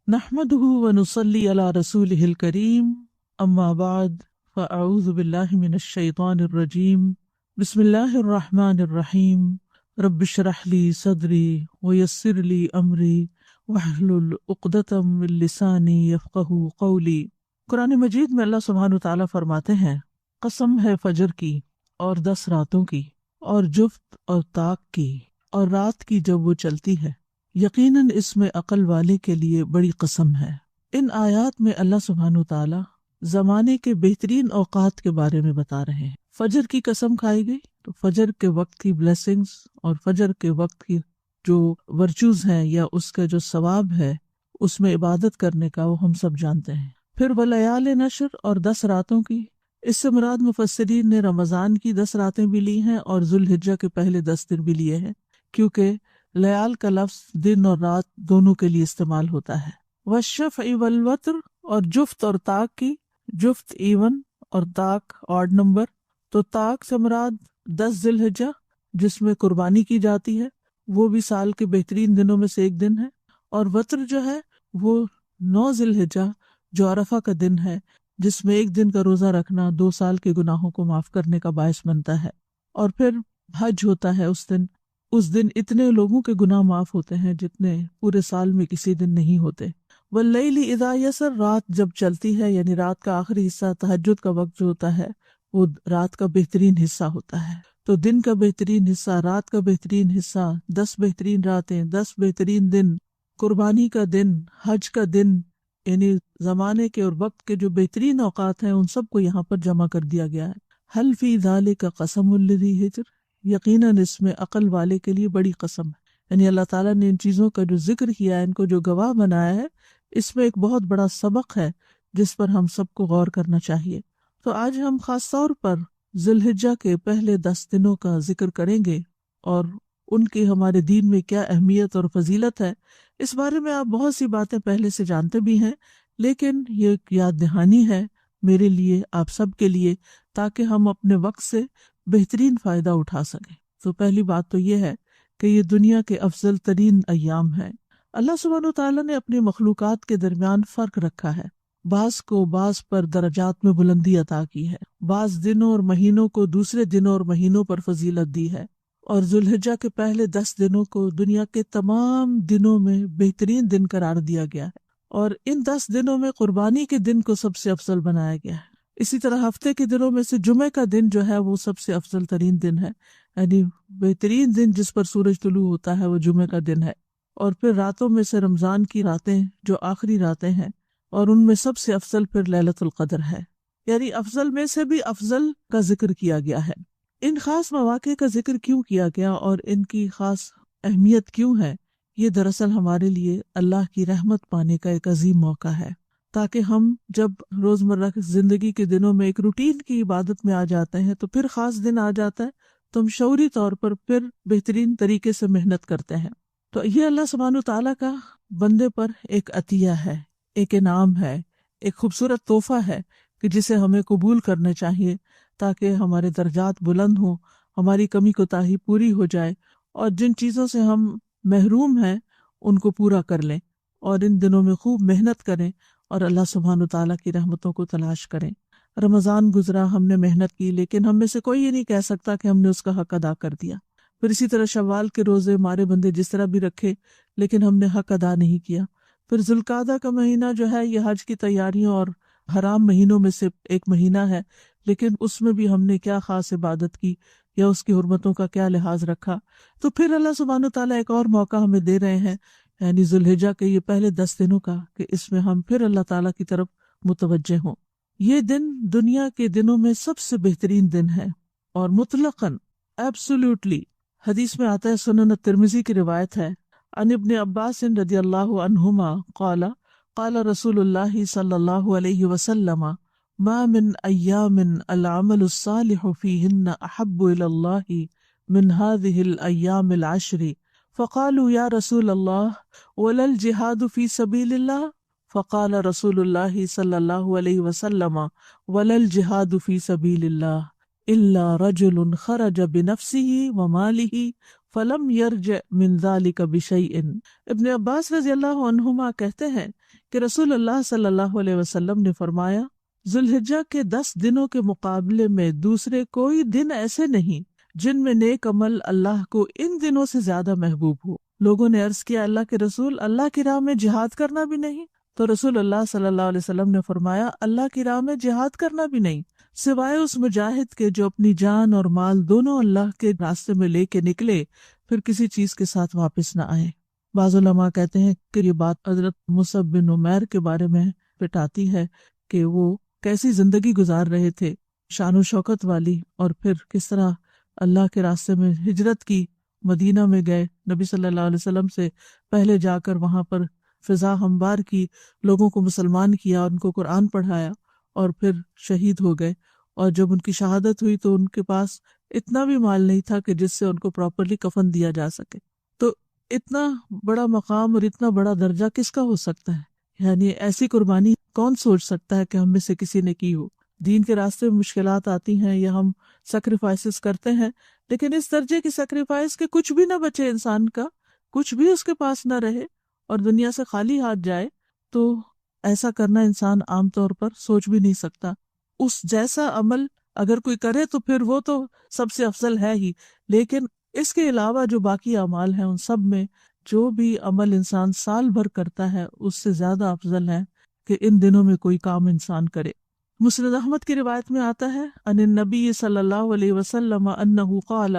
نحمده ونصلي على رسوله الكريم اما بعد فاعوذ بالله من الشيطان الرجيم بسم الله الرحمن الرحيم رب اشرح لي صدري ويسر لي امري واحلل عقدة من لساني يفقهوا قولي۔ قرآن مجید میں اللہ سبحانہ وتعالیٰ فرماتے ہیں، قسم ہے فجر کی اور 10 راتوں کی اور جفت اور طاق کی اور رات کی جب وہ چلتی ہے، یقیناً اس میں عقل والے کے لیے بڑی قسم ہے۔ ان آیات میں اللہ سبحانہ وتعالیٰ زمانے کے بہترین اوقات کے بارے میں بتا رہے ہیں۔ فجر کی قسم کھائی گئی تو فجر کے وقت کی بلیسنگز اور فجر کے وقت کی جو ورچوز ہیں یا اس کا جو ثواب ہے اس میں عبادت کرنے کا وہ ہم سب جانتے ہیں۔ پھر ولیال نشر اور 10 راتوں کی، اس سے مراد مفسرین نے رمضان کی 10 راتیں بھی لی ہیں اور ذوالحجہ کے پہلے 10 دن بھی لیے ہیں، کیونکہ لیال کا لفظ دن اور رات دونوں کے لیے استعمال ہوتا ہے۔ والشفع والوتر اور جفت اور طاق کی، جفت ایون اور طاق آڈ نمبر، تو طاق سے مراد 10 ذی الحجہ جس میں قربانی کی جاتی ہے، وہ بھی سال کے بہترین دنوں میں سے ایک دن ہے، اور وتر جو ہے وہ 9 ذی الحجہ جو عرفہ کا دن ہے، جس میں ایک دن کا روزہ رکھنا 2 سال کے گناہوں کو معاف کرنے کا باعث بنتا ہے۔ اور پھر حج ہوتا ہے اس دن اتنے لوگوں کے گناہ معاف ہوتے ہیں جتنے پورے سال میں کسی دن نہیں ہوتے۔ واللیل اذا یسر، رات جب چلتی ہے یعنی رات کا آخری حصہ، تہجد کا وقت جو ہوتا ہے وہ رات کا بہترین حصہ ہوتا ہے۔ تو دن کا بہترین حصہ، رات کا بہترین حصہ، 10 بہترین راتیں، 10 بہترین دن، قربانی کا دن، حج کا دن، یعنی زمانے کے اور وقت کے جو بہترین اوقات ہیں ان سب کو یہاں پر جمع کر دیا گیا ہے۔ حل فی ذالک قسم لذی حجر، یقیناً اس میں عقل والے کے لیے بڑی قسم ہے، یعنی اللہ تعالیٰ نے ان چیزوں کا جو ذکر کیا ہے، ان کو جو گواہ بنایا ہے، اس میں ایک بہت بڑا سبق ہے جس پر ہم سب کو غور کرنا چاہیے۔ تو آج ہم خاص طور پر ذی الحجہ کے پہلے 10 دنوں کا ذکر کریں گے اور ان کی ہمارے دین میں کیا اہمیت اور فضیلت ہے۔ اس بارے میں آپ بہت سی باتیں پہلے سے جانتے بھی ہیں، لیکن یہ ایک یاد دہانی ہے میرے لیے، آپ سب کے لیے، تاکہ ہم اپنے وقت سے بہترین فائدہ اٹھا سکیں۔ تو پہلی بات تو یہ ہے کہ یہ دنیا کے افضل ترین ایام ہیں۔ اللہ سبحانہ وتعالیٰ نے اپنی مخلوقات کے درمیان فرق رکھا ہے، بعض کو بعض پر درجات میں بلندی عطا کی ہے، بعض دنوں اور مہینوں کو دوسرے دنوں اور مہینوں پر فضیلت دی ہے، اور ذوالحجہ کے پہلے 10 دنوں کو دنیا کے تمام دنوں میں بہترین دن قرار دیا گیا ہے، اور ان 10 دنوں میں قربانی کے دن کو سب سے افضل بنایا گیا ہے۔ اسی طرح ہفتے کے دنوں میں سے جمعہ کا دن جو ہے وہ سب سے افضل ترین دن ہے، یعنی بہترین دن جس پر سورج طلوع ہوتا ہے وہ جمعہ کا دن ہے۔ اور پھر راتوں میں سے رمضان کی راتیں جو آخری راتیں ہیں، اور ان میں سب سے افضل پھر لیلۃ القدر ہے، یعنی افضل میں سے بھی افضل کا ذکر کیا گیا ہے۔ ان خاص مواقع کا ذکر کیوں کیا گیا اور ان کی خاص اہمیت کیوں ہے؟ یہ دراصل ہمارے لیے اللہ کی رحمت پانے کا ایک عظیم موقع ہے، تاکہ ہم جب روزمرہ کی زندگی کے دنوں میں ایک روٹین کی عبادت میں آ جاتے ہیں تو پھر خاص دن آ جاتا ہے تو ہم شعوری طور پر پھر بہترین طریقے سے محنت کرتے ہیں۔ تو یہ اللہ سبحانہ تعالیٰ کا بندے پر ایک عطیہ ہے، ایک انعام ہے، ایک خوبصورت تحفہ ہے کہ جسے ہمیں قبول کرنا چاہیے، تاکہ ہمارے درجات بلند ہوں، ہماری کمی کوتاہی پوری ہو جائے، اور جن چیزوں سے ہم محروم ہیں ان کو پورا کر لیں، اور ان دنوں میں خوب محنت کریں اور اللہ سبحانہ تعالیٰ کی رحمتوں کو تلاش کریں۔ رمضان گزرا، ہم نے محنت کی، لیکن ہم میں سے کوئی یہ نہیں کہہ سکتا کہ ہم نے اس کا حق ادا کر دیا۔ پھر اسی طرح شوال کے روزے ہمارے بندے جس طرح بھی رکھے، لیکن ہم نے حق ادا نہیں کیا۔ پھر ذوالقعدہ کا مہینہ جو ہے یہ حج کی تیاریوں اور حرام مہینوں میں سے ایک مہینہ ہے، لیکن اس میں بھی ہم نے کیا خاص عبادت کی یا اس کی حرمتوں کا کیا لحاظ رکھا۔ تو پھر اللہ سبحانہ تعالیٰ ایک اور موقع ہمیں دے رہے ہیں، یعنی ذوالحجہ کے یہ پہلے 10 دنوں کا، کہ اس میں ہم پھر اللہ تعالیٰ کی طرف متوجہ ہوں۔ یہ دن دنیا کے دنوں میں سب سے بہترین دن ہے، اور مطلقاً ایبسولوٹلی حدیث میں آتا ہے، سنن ترمذی کی روایت ہے، عن ابن عباس رضی اللہ عنہما قال قال رسول اللہ صلی اللہ علیہ وسلم ما من ایام العمل الصالح فیہن احب الی اللہ من هذه الایام العشر فقالوا یا رسول اللہ ولا الجہاد فی سبیل اللہ فقال رسول اللہ صلی اللہ علیہ وسلم ولا الجہاد فی سبیل اللہ الا رجل خرج بنفسه وماله فلم یرجع من ذلک بشیء۔ ابن عباس رضی اللہ عنہما کہتے ہیں کہ رسول اللہ صلی اللہ علیہ وسلم نے فرمایا، ذوالحجہ کے 10 دنوں کے مقابلے میں دوسرے کوئی دن ایسے نہیں جن میں نیک عمل اللہ کو ان دنوں سے زیادہ محبوب ہو۔ لوگوں نے عرض کیا، اللہ کے رسول، اللہ کی راہ میں جہاد کرنا بھی نہیں؟ تو رسول اللہ صلی اللہ علیہ وسلم نے فرمایا، اللہ کی راہ میں جہاد کرنا بھی نہیں، سوائے اس مجاہد کے جو اپنی جان اور مال دونوں اللہ کے راستے میں لے کے نکلے، پھر کسی چیز کے ساتھ واپس نہ آئے۔ بعض علماء کہتے ہیں کہ یہ بات حضرت مصعب بن عمیر کے بارے میں پٹاتی ہے کہ وہ کیسی زندگی گزار رہے تھے، شان و شوکت والی، اور پھر کس طرح اللہ کے راستے میں ہجرت کی، مدینہ میں گئے، نبی صلی اللہ علیہ وسلم سے پہلے جا کر وہاں پر فضا ہموار کی، لوگوں کو مسلمان کیا، ان کو قرآن پڑھایا، اور پھر شہید ہو گئے۔ اور جب ان کی شہادت ہوئی تو ان کے پاس اتنا بھی مال نہیں تھا کہ جس سے ان کو پراپرلی کفن دیا جا سکے۔ تو اتنا بڑا مقام اور اتنا بڑا درجہ کس کا ہو سکتا ہے؟ یعنی ایسی قربانی کون سوچ سکتا ہے کہ ہم میں سے کسی نے کی ہو؟ دین کے راستے میں مشکلات آتی ہیں یا ہم سیکریفائسز کرتے ہیں، لیکن اس درجے کی سیکریفائس کہ کچھ بھی نہ بچے، انسان کا کچھ بھی اس کے پاس نہ رہے اور دنیا سے خالی ہاتھ جائے، تو ایسا کرنا انسان عام طور پر سوچ بھی نہیں سکتا۔ اس جیسا عمل اگر کوئی کرے تو پھر وہ تو سب سے افضل ہے ہی، لیکن اس کے علاوہ جو باقی اعمال ہیں ان سب میں جو بھی عمل انسان سال بھر کرتا ہے اس سے زیادہ افضل ہے کہ ان دنوں میں کوئی کام انسان کرے۔ مسند احمد کی روایت میں آتا ہے، ان النبی صلی اللہ علیہ وسلم انہ قال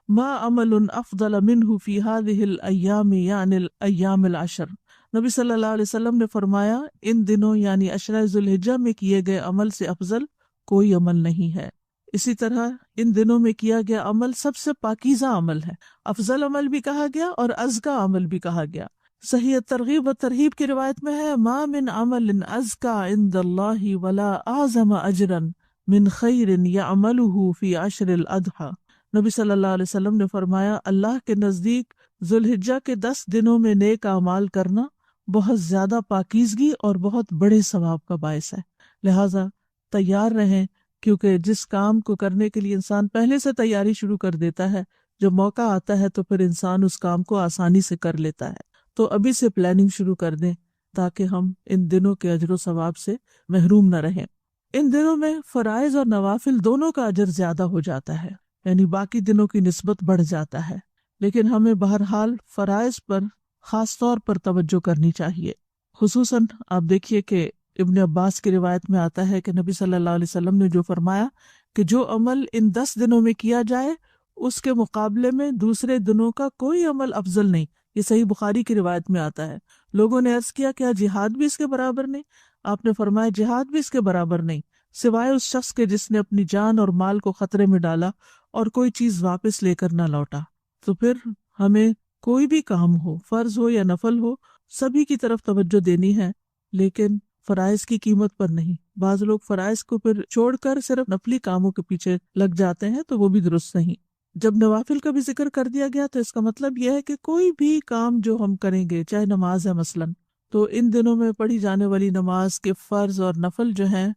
ما عمل افضل منہ فی هذه الایام یعنی الایام العشر۔ نبی صلی اللہ علیہ وسلم نے فرمایا، ان دنوں یعنی عشرہ ذوالحجہ میں کیے گئے عمل سے افضل کوئی عمل نہیں ہے۔ اسی طرح ان دنوں میں کیا گیا عمل سب سے پاکیزہ عمل ہے، افضل عمل بھی کہا گیا اور ازکا عمل بھی کہا گیا۔ صحیح ترغیب و ترہیب کی روایت میں ہے، ما من عمل ازکا عند اللہ ولا اعظم اجرا من خیر یعملہ فی عشر الاضحی۔ نبی صلی اللہ علیہ وسلم نے فرمایا، اللہ کے نزدیک ذوالحجہ کے 10 دنوں میں نیک اعمال کرنا بہت زیادہ پاکیزگی اور بہت بڑے ثواب کا باعث ہے، لہٰذا تیار رہیں، کیونکہ جس کام کو کرنے کے لیے انسان پہلے سے تیاری شروع کر دیتا ہے، جب موقع آتا ہے تو پھر انسان اس کام کو آسانی سے کر لیتا ہے۔ تو ابھی سے پلاننگ شروع کر دیں تاکہ ہم ان دنوں کے اجر و ثواب سے محروم نہ رہیں۔ ان دنوں میں فرائض اور نوافل دونوں کا اجر زیادہ ہو جاتا ہے، یعنی باقی دنوں کی نسبت بڑھ جاتا ہے، لیکن ہمیں بہرحال فرائض پر خاص طور پر توجہ کرنی چاہیے۔ خصوصاً آپ دیکھیے کہ ابن عباس کی روایت میں آتا ہے کہ نبی صلی اللہ علیہ وسلم نے جو فرمایا کہ جو عمل ان 10 دنوں میں کیا جائے اس کے مقابلے میں دوسرے دنوں کا کوئی عمل افضل نہیں۔ یہ صحیح بخاری کی روایت میں آتا ہے۔ لوگوں نے عرض کیا، کیا جہاد بھی اس کے برابر نہیں؟ آپ نے فرمایا، جہاد بھی اس کے برابر نہیں، سوائے اس شخص کے جس نے اپنی جان اور مال کو خطرے میں ڈالا اور کوئی چیز واپس لے کر نہ لوٹا۔ تو پھر ہمیں کوئی بھی کام ہو، فرض ہو یا نفل ہو، سبھی کی طرف توجہ دینی ہے، لیکن فرائض کی قیمت پر نہیں۔ بعض لوگ فرائض کو پھر چھوڑ کر صرف نفلی کاموں کے پیچھے لگ جاتے ہیں، تو وہ بھی درست نہیں۔ جب نوافل کا بھی ذکر کر دیا گیا تو اس کا مطلب یہ ہے کہ کوئی بھی کام جو ہم کریں گے، چاہے نماز ہے مثلاً، تو ان دنوں میں پڑھی جانے والی نماز کے فرض اور نفل جو ہیں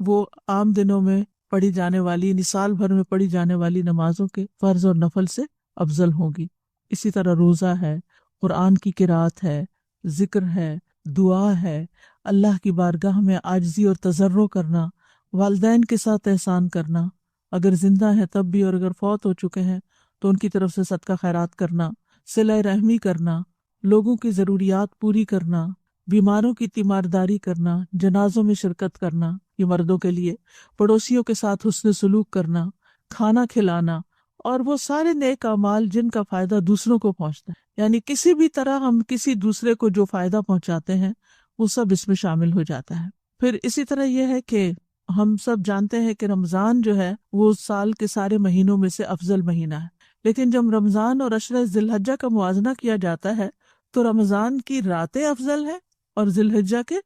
وہ عام دنوں میں پڑھی جانے والی، یعنی سال بھر میں پڑھی جانے والی نمازوں کے فرض اور نفل سے افضل ہوں گی۔ اسی طرح روزہ ہے، قرآن کی قرات ہے، ذکر ہے، دعا ہے، اللہ کی بارگاہ میں عاجزی اور تضرع کرنا، والدین کے ساتھ احسان کرنا، اگر زندہ ہیں تب بھی اور اگر فوت ہو چکے ہیں تو ان کی طرف سے صدقہ خیرات کرنا، صلہ رحمی کرنا، لوگوں کی ضروریات پوری کرنا، بیماروں کی تیمارداری کرنا، جنازوں میں شرکت کرنا، یہ مردوں کے لیے، پڑوسیوں کے ساتھ حسن سلوک کرنا، کھانا کھلانا، اور وہ سارے نیک اعمال جن کا فائدہ دوسروں کو پہنچتا ہے، یعنی کسی بھی طرح ہم کسی دوسرے کو جو فائدہ پہنچاتے ہیں وہ سب اس میں شامل ہو جاتا ہے۔ پھر اسی طرح یہ ہے کہ ہم سب جانتے ہیں کہ رمضان جو ہے وہ سال کے سارے مہینوں میں سے افضل مہینہ ہے، لیکن جب رمضان اور عشرہ ذی الحجہ کا موازنہ کیا جاتا ہے تو رمضان کی راتیں افضل ہیں اور ذی الحجہ کے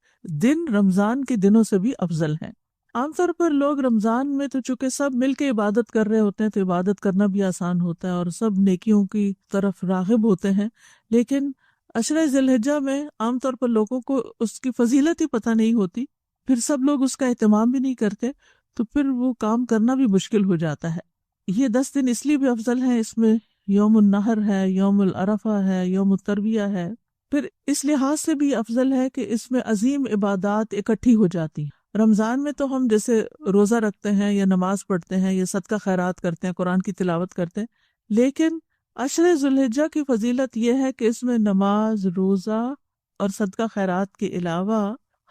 دن رمضان کے دنوں سے بھی افضل ہیں۔ عام طور پر لوگ رمضان میں تو چونکہ سب مل کے عبادت کر رہے ہوتے ہیں تو عبادت کرنا بھی آسان ہوتا ہے اور سب نیکیوں کی طرف راغب ہوتے ہیں، لیکن عشرہ ذی الحجہ میں عام طور پر لوگوں کو اس کی فضیلت ہی پتہ نہیں ہوتی، پھر سب لوگ اس کا اہتمام بھی نہیں کرتے، تو پھر وہ کام کرنا بھی مشکل ہو جاتا ہے۔ یہ 10 دن اس لیے بھی افضل ہیں، اس میں یوم النحر ہے، یوم العرفہ ہے، یوم الترویہ ہے۔ پھر اس لحاظ سے بھی افضل ہے کہ اس میں عظیم عبادات اکٹھی ہو جاتی ہیں۔ رمضان میں تو ہم جیسے روزہ رکھتے ہیں یا نماز پڑھتے ہیں یا صدقہ خیرات کرتے ہیں، قرآن کی تلاوت کرتے ہیں، لیکن عشر ذی الحجہ کی فضیلت یہ ہے کہ اس میں نماز، روزہ اور صدقہ خیرات کے علاوہ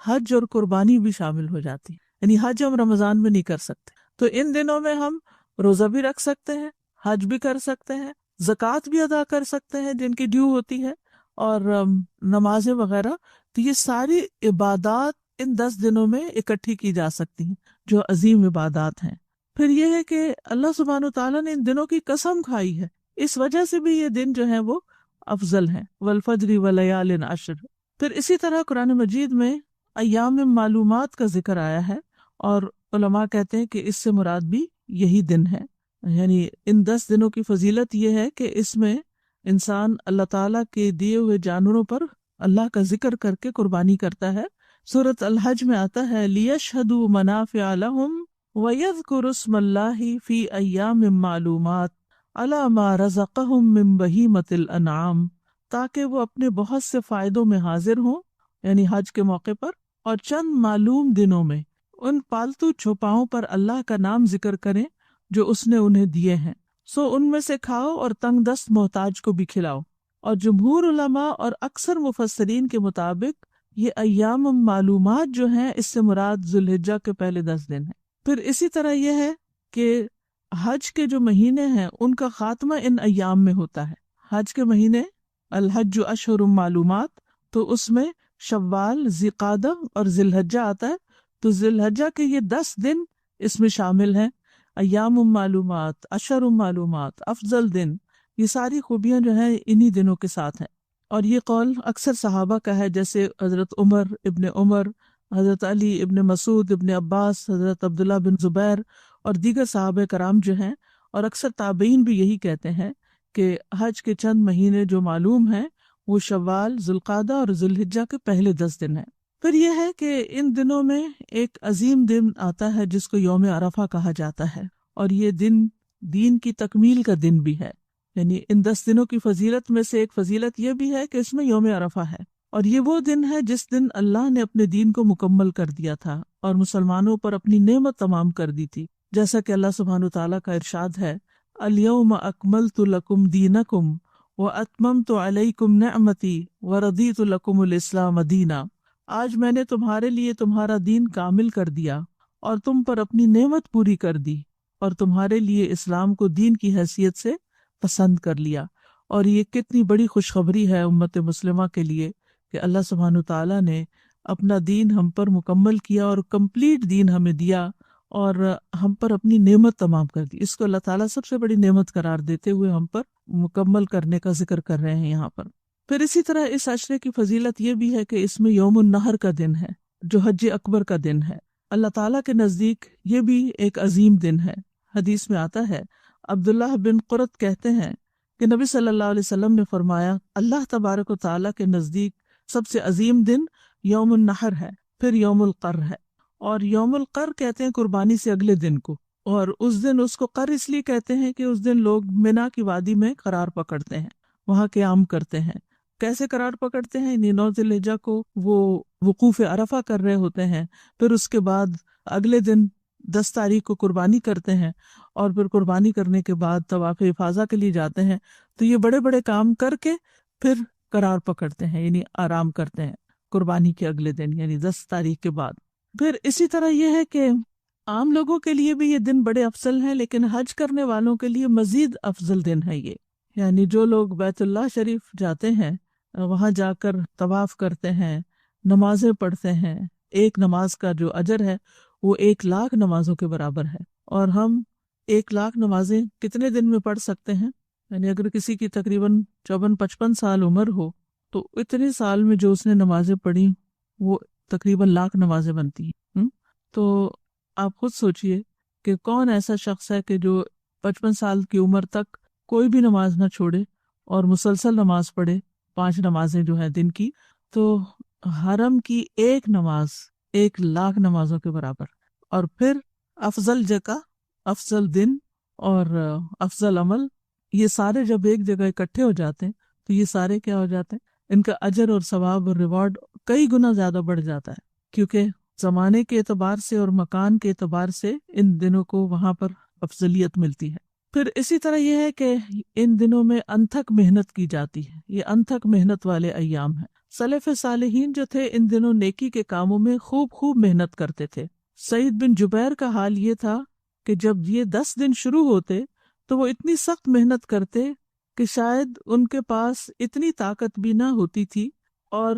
حج اور قربانی بھی شامل ہو جاتی ہے۔ یعنی حج ہم رمضان میں نہیں کر سکتے، تو ان دنوں میں ہم روزہ بھی رکھ سکتے ہیں، حج بھی کر سکتے ہیں، زکوٰۃ بھی ادا کر سکتے ہیں جن کی ڈیو ہوتی ہے، اور نمازیں وغیرہ۔ تو یہ ساری عبادات ان 10 دنوں میں اکٹھی کی جا سکتی ہیں جو عظیم عبادات ہیں۔ پھر یہ ہے کہ اللہ سبحانہ وتعالیٰ نے ان دنوں کی قسم کھائی ہے، اس وجہ سے بھی یہ دن جو ہیں وہ افضل ہیں، والفجر ولیال عشر۔ پھر اسی طرح قرآن مجید میں ایام معلومات کا ذکر آیا ہے، اور علماء کہتے ہیں کہ اس سے مراد بھی یہی دن ہے۔ یعنی ان 10 دنوں کی فضیلت یہ ہے کہ اس میں انسان اللہ تعالیٰ کے دیے ہوئے جانوروں پر اللہ کا ذکر کر کے قربانی کرتا ہے۔ سورۃ الحج میں آتا ہے لِيَشْهَدُوا مَنَافِعَ لَهُمْ وَيَذْكُرُوا اسْمَ اللَّهِ فِي أَيَّامٍ مَّعْلُومَاتٍ عَلَىٰ مَا رَزَقَهُم مِّن بَهِیمَةِ الْأَنْعَامِ، تاکہ وہ اپنے بہت سے فائدوں میں حاضر ہوں، یعنی حج کے موقع پر، اور چند معلوم دنوں میں ان پالتو چھوپاؤں پر اللہ کا نام ذکر کریں جو اس نے انہیں دیے ہیں، سو ان میں سے کھاؤ اور تنگ دست محتاج کو بھی کھلاؤ۔ اور جمہور علماء اور اکثر مفسرین کے مطابق یہ ایام معلومات جو ہیں اس سے مراد ذی الحجہ کے پہلے 10 دن ہیں۔ پھر اسی طرح یہ ہے کہ حج کے جو مہینے ہیں ان کا خاتمہ ان ایام میں ہوتا ہے۔ حج کے مہینے الحج اشہر معلومات، تو اس میں شوال، ذی قعدہ اور ذی الحجہ آتا ہے، تو ذی الحجہ کے یہ 10 دن اس میں شامل ہیں۔ ایام معلومات، اشہر معلومات، افضل دن، یہ ساری خوبیاں جو ہیں انہی دنوں کے ساتھ ہیں۔ اور یہ قول اکثر صحابہ کا ہے، جیسے حضرت عمر، حضرت علی ابن مسعود، ابن عباس، حضرت عبداللہ بن زبیر اور دیگر صحابہ کرام جو ہیں، اور اکثر تابعین بھی یہی کہتے ہیں کہ حج کے چند مہینے جو معلوم ہیں وہ شوال، ذوالقعدہ اور ذی الحجہ کے پہلے 10 دن ہیں۔ پھر یہ ہے کہ ان دنوں میں ایک عظیم دن آتا ہے جس کو یوم عرفہ کہا جاتا ہے، اور یہ دن دین کی تکمیل کا دن بھی ہے۔ یعنی ان 10 دنوں کی فضیلت میں سے ایک فضیلت یہ بھی ہے کہ اس میں یوم عرفہ ہے، اور یہ وہ دن ہے جس دن اللہ نے اپنے دین کو مکمل کر دیا تھا اور مسلمانوں پر اپنی نعمت تمام کر دی تھی، جیسا کہ اللہ سبحانہ وتعالیٰ کا ارشاد ہے الیوم اکملت لکم دینکم واتممت علیکم نعمتی ورضیت لکم الاسلام دینا۔ آج میں نے تمہارے لیے تمہارا دین کامل کر دیا اور تم پر اپنی نعمت پوری کر دی، اور تمہارے لیے اسلام کو دین کی حیثیت سے پسند کر لیا۔ اور یہ کتنی بڑی خوشخبری ہے امت مسلمہ کے لیے کہ اللہ سبحانہ تعالیٰ نے اپنا دین ہم پر مکمل کیا اور کمپلیٹ دین ہمیں دیا، اور ہم پر اپنی نعمت تمام کر دی۔ اس کو اللہ تعالیٰ سب سے بڑی نعمت قرار دیتے ہوئے ہم پر مکمل کرنے کا ذکر کر رہے ہیں یہاں پر۔ پھر اسی طرح اس عشرے کی فضیلت یہ بھی ہے کہ اس میں یوم النحر کا دن ہے جو حج اکبر کا دن ہے۔ اللہ تعالیٰ کے نزدیک یہ بھی ایک عظیم دن ہے۔ حدیث میں آتا ہے، عبداللہ بن قرۃ کہتے ہیں کہ نبی صلی اللہ علیہ وسلم نے فرمایا، اللہ تبارک و تعالیٰ کے نزدیک سب سے عظیم دن یوم النحر ہے، پھر یوم القر ہے۔ اور یوم القر کہتے ہیں قربانی سے اگلے دن کو، اور اس دن اس کو قر اس لیے کہتے ہیں کہ اس دن لوگ منا کی وادی میں قرار پکڑتے ہیں، وہاں قیام کرتے ہیں۔ کیسے قرار پکڑتے ہیں؟ 9 ذی الحجہ کو وہ وقوف عرفہ کر رہے ہوتے ہیں، پھر اس کے بعد اگلے دن 10 تاریخ کو قربانی کرتے ہیں، اور پھر قربانی کرنے کے بعد طواف افاضہ کے لیے جاتے ہیں۔ تو یہ بڑے بڑے کام کر کے پھر قرار پکڑتے ہیں، یعنی آرام کرتے ہیں قربانی کے اگلے دن، یعنی 10 تاریخ کے بعد۔ پھر اسی طرح یہ ہے کہ عام لوگوں کے لیے بھی یہ دن بڑے افضل ہیں، لیکن حج کرنے والوں کے لیے مزید افضل دن ہے یہ۔ یعنی جو لوگ بیت اللہ شریف جاتے ہیں، وہاں جا کر طواف کرتے ہیں، نمازیں پڑھتے ہیں، ایک نماز کا جو اجر ہے وہ 1,00,000 نمازوں کے برابر ہے۔ اور ہم 1,00,000 نمازیں کتنے دن میں پڑھ سکتے ہیں؟ یعنی اگر کسی کی تقریباً 54-55 سال عمر ہو تو اتنے سال میں جو اس نے نمازیں پڑھی وہ تقریباً 1,00,000 نمازیں بنتی ہیں۔ تو آپ خود سوچئے کہ کون ایسا شخص ہے کہ جو 55 سال کی عمر تک کوئی بھی نماز نہ چھوڑے اور مسلسل نماز پڑھے، 5 نمازیں جو ہیں دن کی۔ تو حرم کی ایک نماز 1,00,000 نمازوں کے برابر، اور پھر افضل جگہ، افضل دن اور افضل عمل یہ سارے جب ایک جگہ اکٹھے ہو جاتے ہیں تو یہ سارے کیا ہو جاتے ہیں، ان کا اجر اور ثواب اور ریوارڈ کئی گنا زیادہ بڑھ جاتا ہے، کیونکہ زمانے کے اعتبار سے اور مکان کے اعتبار سے ان دنوں کو وہاں پر افضلیت ملتی ہے۔ پھر اسی طرح یہ ہے کہ ان دنوں میں انتھک محنت کی جاتی ہے، یہ انتھک محنت والے ایام ہیں۔ سلف صالحین جو تھے ان دنوں نیکی کے کاموں میں خوب محنت کرتے تھے۔ سعید بن جبیر کا حال یہ تھا کہ جب یہ 10 دن شروع ہوتے تو وہ اتنی سخت محنت کرتے کہ شاید ان کے پاس اتنی طاقت بھی نہ ہوتی تھی، اور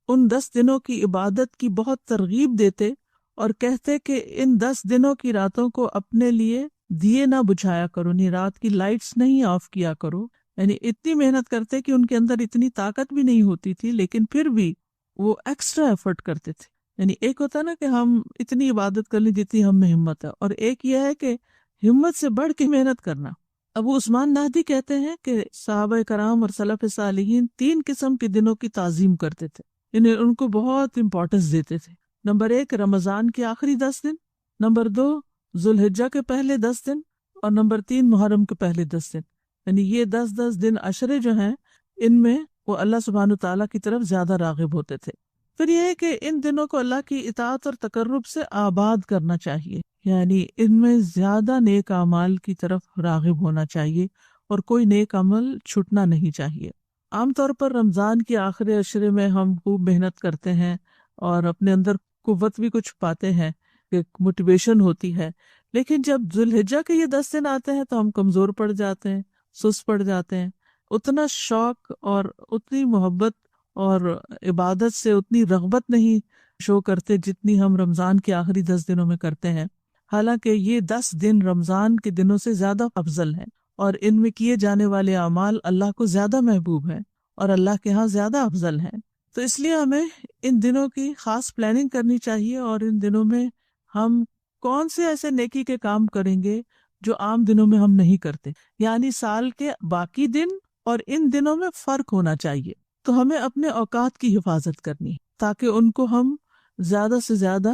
ان 10 دنوں کی عبادت کی بہت ترغیب دیتے اور کہتے کہ ان 10 دنوں کی راتوں کو اپنے لیے دیے نہ بجھایا کرو، یعنی رات کی لائٹس نہیں آف کیا کرو۔ یعنی اتنی محنت کرتے کہ ان کے اندر اتنی طاقت بھی نہیں ہوتی تھی، لیکن پھر بھی وہ ایکسٹرا ایفرٹ کرتے تھے۔ یعنی ایک ہوتا نا کہ ہم اتنی عبادت کر لیں جتنی ہم میں ہمت ہے، اور ایک یہ ہے کہ ہمت سے بڑھ کے محنت کرنا۔ ابو عثمان نہدی کہتے ہیں کہ صحابہ کرام اور سلف صالحین 3 قسم کے دنوں کی تعظیم کرتے تھے، یعنی ان کو بہت امپورٹنس دیتے تھے۔ نمبر 1 رمضان کے آخری 10 دن، نمبر 2 ذوالحجہ کے پہلے 10 دن، اور نمبر 3 محرم کے پہلے 10 دن۔ یعنی یہ 10 دن عشرے جو ہیں ان میں وہ اللہ سبحانہ تعالیٰ کی طرف زیادہ راغب ہوتے تھے۔ پھر یہ ہے کہ ان دنوں کو اللہ کی اطاعت اور تقرب سے آباد کرنا چاہیے، یعنی ان میں زیادہ نیک اعمال کی طرف راغب ہونا چاہیے اور کوئی نیک عمل چھٹنا نہیں چاہیے۔ عام طور پر رمضان کے آخری عشرے میں ہم خوب محنت کرتے ہیں اور اپنے اندر قوت بھی کچھ پاتے ہیں، کہ موٹیویشن ہوتی ہے، لیکن جب ذوالحجہ کے یہ 10 دن آتے ہیں تو ہم کمزور پڑ جاتے ہیں، سست پڑ جاتے ہیں، اتنا شوق اور اتنی محبت اور عبادت سے اتنی رغبت نہیں شو کرتے جتنی ہم رمضان کے آخری 10 دنوں میں کرتے ہیں۔ حالانکہ یہ 10 دن رمضان کے دنوں سے زیادہ افضل ہیں، اور ان میں کیے جانے والے اعمال اللہ کو زیادہ محبوب ہیں اور اللہ کے ہاں زیادہ افضل ہیں۔ تو اس لیے ہمیں ان دنوں کی خاص پلاننگ کرنی چاہیے، اور ان دنوں میں ہم کون سے ایسے نیکی کے کام کریں گے جو عام دنوں میں ہم نہیں کرتے، یعنی سال کے باقی دن اور ان دنوں میں فرق ہونا چاہیے۔ تو ہمیں اپنے اوقات کی حفاظت کرنی ہے تاکہ ان کو ہم زیادہ سے زیادہ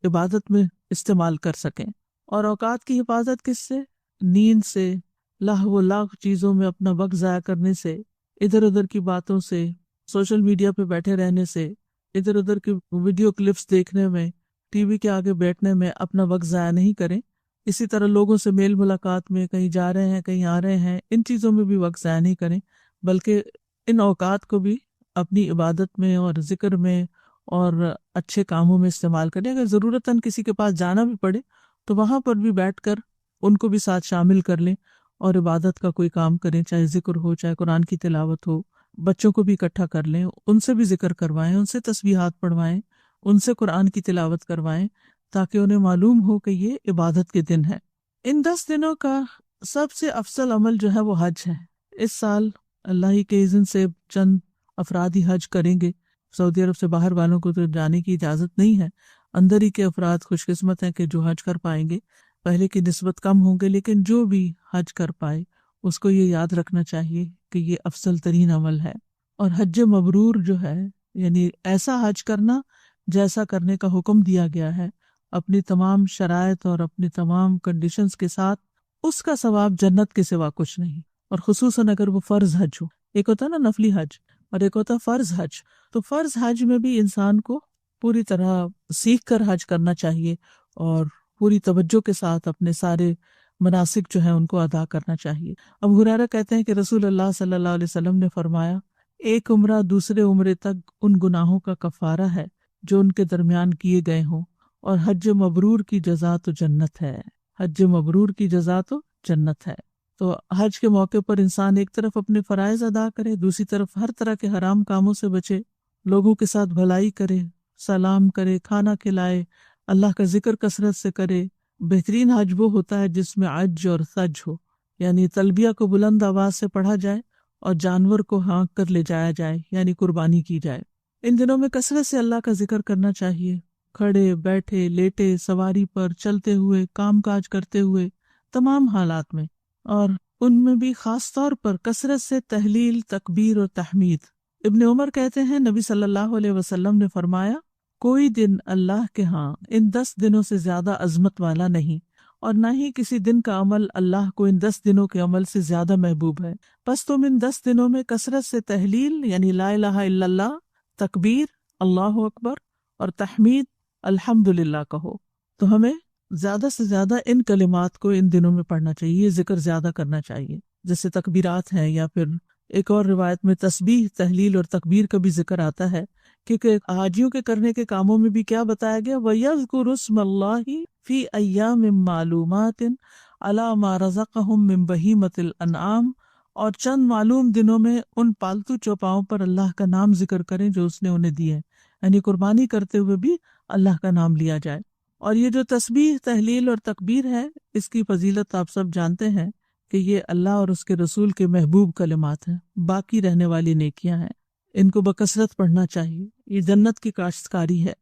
عبادت میں استعمال کر سکیں۔ اور اوقات کی حفاظت کس سے؟ نیند سے، لہو و لغو چیزوں میں اپنا وقت ضائع کرنے سے، ادھر ادھر کی باتوں سے، سوشل میڈیا پہ بیٹھے رہنے سے، ادھر ادھر کی ویڈیو کلپس دیکھنے میں، ٹی وی کے آگے بیٹھنے میں اپنا وقت ضائع نہیں کریں۔ اسی طرح لوگوں سے میل ملاقات میں، کہیں جا رہے ہیں کہیں آ رہے ہیں، ان چیزوں میں بھی وقت ضائع نہیں کریں، بلکہ ان اوقات کو بھی اپنی عبادت میں اور ذکر میں اور اچھے کاموں میں استعمال کریں۔ اگر ضرورتاً کسی کے پاس جانا بھی پڑے تو وہاں پر بھی بیٹھ کر ان کو بھی ساتھ شامل کر لیں اور عبادت کا کوئی کام کریں، چاہے ذکر ہو، چاہے قرآن کی تلاوت ہو۔ بچوں کو بھی اکٹھا کر لیں، ان سے بھی ذکر کروائیں، ان سے تسبیحات پڑھوائیں، ان سے قرآن کی تلاوت کروائیں، تاکہ انہیں معلوم ہو کہ یہ عبادت کے دن ہے۔ ان 10 دنوں کا سب سے افضل عمل جو ہے وہ حج ہے۔ اس سال اللہ ہی کے اذن سے چند افراد ہی حج کریں گے۔ سعودی عرب سے باہر والوں کو تو جانے کی اجازت نہیں ہے، اندر ہی کے افراد خوش قسمت ہیں کہ جو حج کر پائیں گے۔ پہلے کی نسبت کم ہوں گے، لیکن جو بھی حج کر پائے اس کو یہ یاد رکھنا چاہیے کہ یہ افضل ترین عمل ہے۔ اور حج مبرور جو ہے، یعنی ایسا حج کرنا جیسا کرنے کا حکم دیا گیا ہے، اپنی تمام شرائط اور اپنی تمام کنڈیشنز کے ساتھ، اس کا ثواب جنت کے سوا کچھ نہیں۔ اور خصوصاً اگر وہ فرض حج ہو، ایک ہوتا ہے نا نفلی حج اور ایک ہوتا فرض حج، تو فرض حج میں بھی انسان کو پوری طرح سیکھ کر حج کرنا چاہیے اور پوری توجہ کے ساتھ اپنے سارے مناسک جو ہیں ان کو ادا کرنا چاہیے۔ ابو ہریرہ کہتے ہیں کہ رسول اللہ صلی اللہ علیہ وسلم نے فرمایا، ایک عمرہ دوسرے عمرے تک ان گناہوں کا کفارہ ہے جو ان کے درمیان کیے گئے ہوں، اور حج مبرور کی جزا تو جنت ہے۔ حج مبرور کی جزا تو جنت ہے۔ تو حج کے موقع پر انسان ایک طرف اپنے فرائض ادا کرے، دوسری طرف ہر طرح کے حرام کاموں سے بچے، لوگوں کے ساتھ بھلائی کرے، سلام کرے، کھانا کھلائے، اللہ کا ذکر کثرت سے کرے۔ بہترین حج وہ ہوتا ہے جس میں عج اور ثج ہو، یعنی تلبیہ کو بلند آواز سے پڑھا جائے اور جانور کو ہانک کر لے جایا جائے، یعنی قربانی کی جائے۔ ان دنوں میں کثرت سے اللہ کا ذکر کرنا چاہیے، کھڑے بیٹھے لیٹے، سواری پر، چلتے ہوئے، کام کاج کرتے ہوئے، تمام حالات میں، اور ان میں بھی خاص طور پر کثرت سے تحلیل، تکبیر اور تحمید۔ ابن عمر کہتے ہیں نبی صلی اللہ علیہ وسلم نے فرمایا، کوئی دن اللہ کے ہاں ان 10 دنوں سے زیادہ عظمت والا نہیں، اور نہ ہی کسی دن کا عمل اللہ کو ان 10 دنوں کے عمل سے زیادہ محبوب ہے۔ پس تم ان 10 دنوں میں کثرت سے تحلیل یعنی لا الہ الا اللہ، تکبیر اللہ اکبر اور تحمید الحمدللہ کہو۔ تو ہمیں زیادہ سے زیادہ ان کلمات کو ان دنوں میں پڑھنا چاہیے، یہ ذکر زیادہ کرنا چاہیے، جیسے تکبیرات ہیں، یا پھر ایک اور روایت میں تسبیح، تحلیل اور تکبیر کا بھی ذکر آتا ہے، کیونکہ حاجیوں کے کرنے کے کاموں میں بھی کیا بتایا گیا، وَيَذْكُرُ اسْمَ اللَّهِ فِي أَيَّامٍ مَّعْلُومَاتٍ عَلَىٰ مَا رَزَقَهُم مِّن بَهِيمَةِ الْأَنْعَامِ، اور چند معلوم دنوں میں ان پالتو چوپاؤں پر اللہ کا نام ذکر کریں جو اس نے انہیں دیے، یعنی قربانی کرتے ہوئے بھی اللہ کا نام لیا جائے۔ اور یہ جو تسبیح، تحلیل اور تکبیر ہے، اس کی فضیلت آپ سب جانتے ہیں کہ یہ اللہ اور اس کے رسول کے محبوب کلمات ہیں، باقی رہنے والی نیکیاں ہیں، ان کو بکثرت پڑھنا چاہیے، یہ جنت کی کاشتکاری ہے۔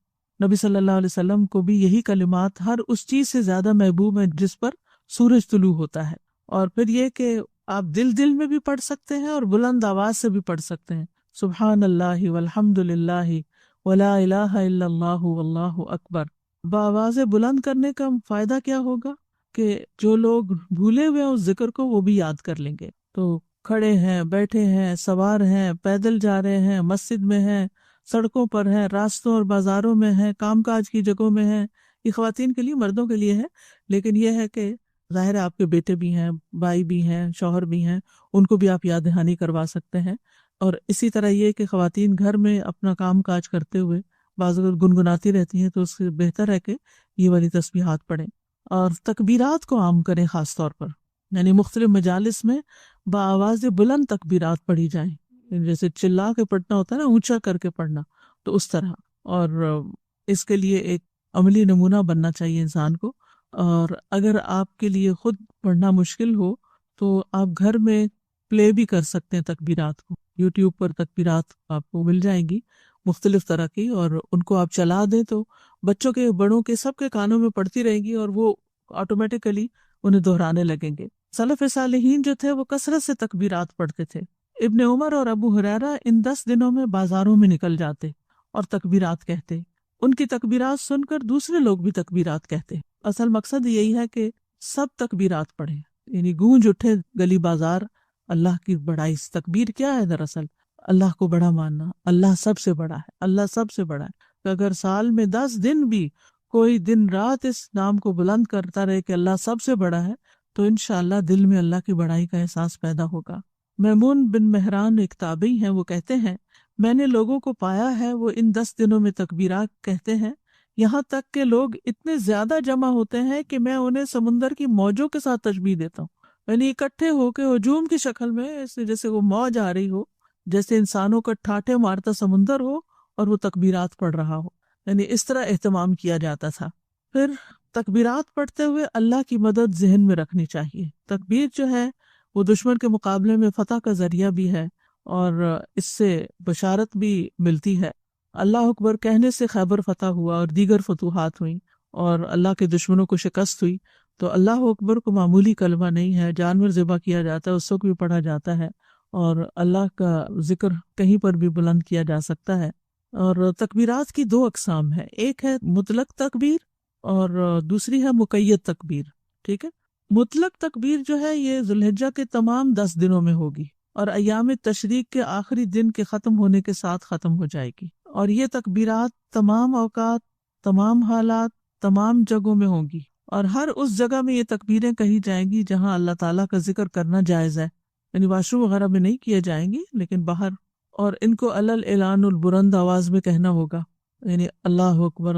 نبی صلی اللہ علیہ وسلم کو بھی یہی کلمات ہر اس چیز سے زیادہ محبوب ہیں جس پر سورج طلوع ہوتا ہے۔ اور پھر یہ کہ آپ دل دل میں بھی پڑھ سکتے ہیں اور بلند آواز سے بھی پڑھ سکتے ہیں، سبحان اللہ والحمد للہ ولا الہ الا اللہ واللہ اکبر۔ بآواز بلند کرنے کا فائدہ کیا ہوگا کہ جو لوگ بھولے ہوئے ہیں اس ذکر کو وہ بھی یاد کر لیں گے۔ تو کھڑے ہیں، بیٹھے ہیں، سوار ہیں، پیدل جا رہے ہیں، مسجد میں ہیں، سڑکوں پر ہیں، راستوں اور بازاروں میں ہیں، کام کاج کی جگہوں میں ہیں، یہ خواتین کے لیے، مردوں کے لیے ہے، لیکن یہ ہے کہ ظاہر ہے آپ کے بیٹے بھی ہیں، بھائی بھی ہیں، شوہر بھی ہیں، ان کو بھی آپ یاد دہانی کروا سکتے ہیں۔ اور اسی طرح یہ کہ خواتین گھر میں اپنا کام کاج کرتے ہوئے بعض اوقات گنگناتی رہتی ہیں، تو اس سے بہتر ہے کہ یہ والی تسبیحات پڑھیں۔ اور تکبیرات کو عام کریں، خاص طور پر یعنی مختلف مجالس میں بآواز بلند تکبیرات پڑھی جائیں، جیسے چلا کے پڑھنا ہوتا ہے نا، اونچا کر کے پڑھنا، تو اس طرح۔ اور اس کے لیے ایک عملی نمونہ بننا چاہیے انسان کو۔ اور اگر آپ کے لیے خود پڑھنا مشکل ہو تو آپ گھر میں پلے بھی کر سکتے ہیں تکبیرات کو، یوٹیوب پر تکبیرات آپ کو مل جائیں گی مختلف طرح کی، اور ان کو آپ چلا دیں تو بچوں کے، بڑوں کے، سب کے کانوں میں پڑتی رہیں گی اور وہ آٹومیٹیکلی انہیں دہرانے لگیں گے۔ سلف صالحین جو تھے وہ کثرت سے تکبیرات پڑھتے تھے۔ ابن عمر اور ابو ہریرہ ان 10 دنوں میں بازاروں میں نکل جاتے اور تکبیرات کہتے، ان کی تکبیرات سن کر دوسرے لوگ بھی تکبیرات کہتے۔ اصل مقصد یہی ہے کہ سب تکبیرات پڑھیں، یعنی گونج اٹھے گلی بازار اللہ کی بڑائی۔ تکبیر کیا ہے دراصل؟ اللہ کو بڑا ماننا، اللہ سب سے بڑا ہے، اللہ سب سے بڑا ہے۔ کہ اگر سال میں 10 دن بھی کوئی دن رات اس نام کو بلند کرتا رہے کہ اللہ سب سے بڑا ہے، تو انشاءاللہ دل میں اللہ کی بڑائی کا احساس پیدا ہوگا۔ میمون بن مہران ایک تابعی ہیں، وہ کہتے ہیں میں نے لوگوں کو پایا ہے وہ ان 10 دنوں میں تکبیرات کہتے ہیں، یہاں تک کہ لوگ اتنے زیادہ جمع ہوتے ہیں کہ میں انہیں سمندر کی موجوں کے ساتھ تشبیہ دیتا ہوں، یعنی اکٹھے ہو کے ہجوم کی شکل میں، ایسے جیسے وہ موج آ رہی ہو، جیسے انسانوں کا ٹھاٹھے مارتا سمندر ہو اور وہ تکبیرات پڑھ رہا ہو، یعنی اس طرح اہتمام کیا جاتا تھا۔ پھر تکبیرات پڑھتے ہوئے اللہ کی مدد ذہن میں رکھنی چاہیے۔ تکبیر جو ہے وہ دشمن کے مقابلے میں فتح کا ذریعہ بھی ہے اور اس سے بشارت بھی ملتی ہے۔ اللہ اکبر کہنے سے خیبر فتح ہوا اور دیگر فتوحات ہوئیں اور اللہ کے دشمنوں کو شکست ہوئی۔ تو اللہ اکبر کو معمولی کلمہ نہیں ہے، جانور ذبح کیا جاتا ہے اس وقت بھی پڑھا جاتا ہے، اور اللہ کا ذکر کہیں پر بھی بلند کیا جا سکتا ہے۔ اور تکبیرات کی 2 اقسام ہیں، ایک ہے مطلق تکبیر اور دوسری ہے مقید تکبیر۔ ٹھیک ہے، مطلق تکبیر جو ہے یہ ذوالحجہ کے تمام 10 دنوں میں ہوگی اور ایام تشریق کے آخری دن کے ختم ہونے کے ساتھ ختم ہو جائے گی، اور یہ تکبیرات تمام اوقات، تمام حالات، تمام جگہوں میں ہوں گی، اور ہر اس جگہ میں یہ تکبیریں کہی جائیں گی جہاں اللہ تعالیٰ کا ذکر کرنا جائز ہے، یعنی واش روم وغیرہ میں نہیں کیے جائیں گی لیکن باہر، اور ان کو علل اعلان البلند آواز میں کہنا ہوگا، یعنی اللہ اکبر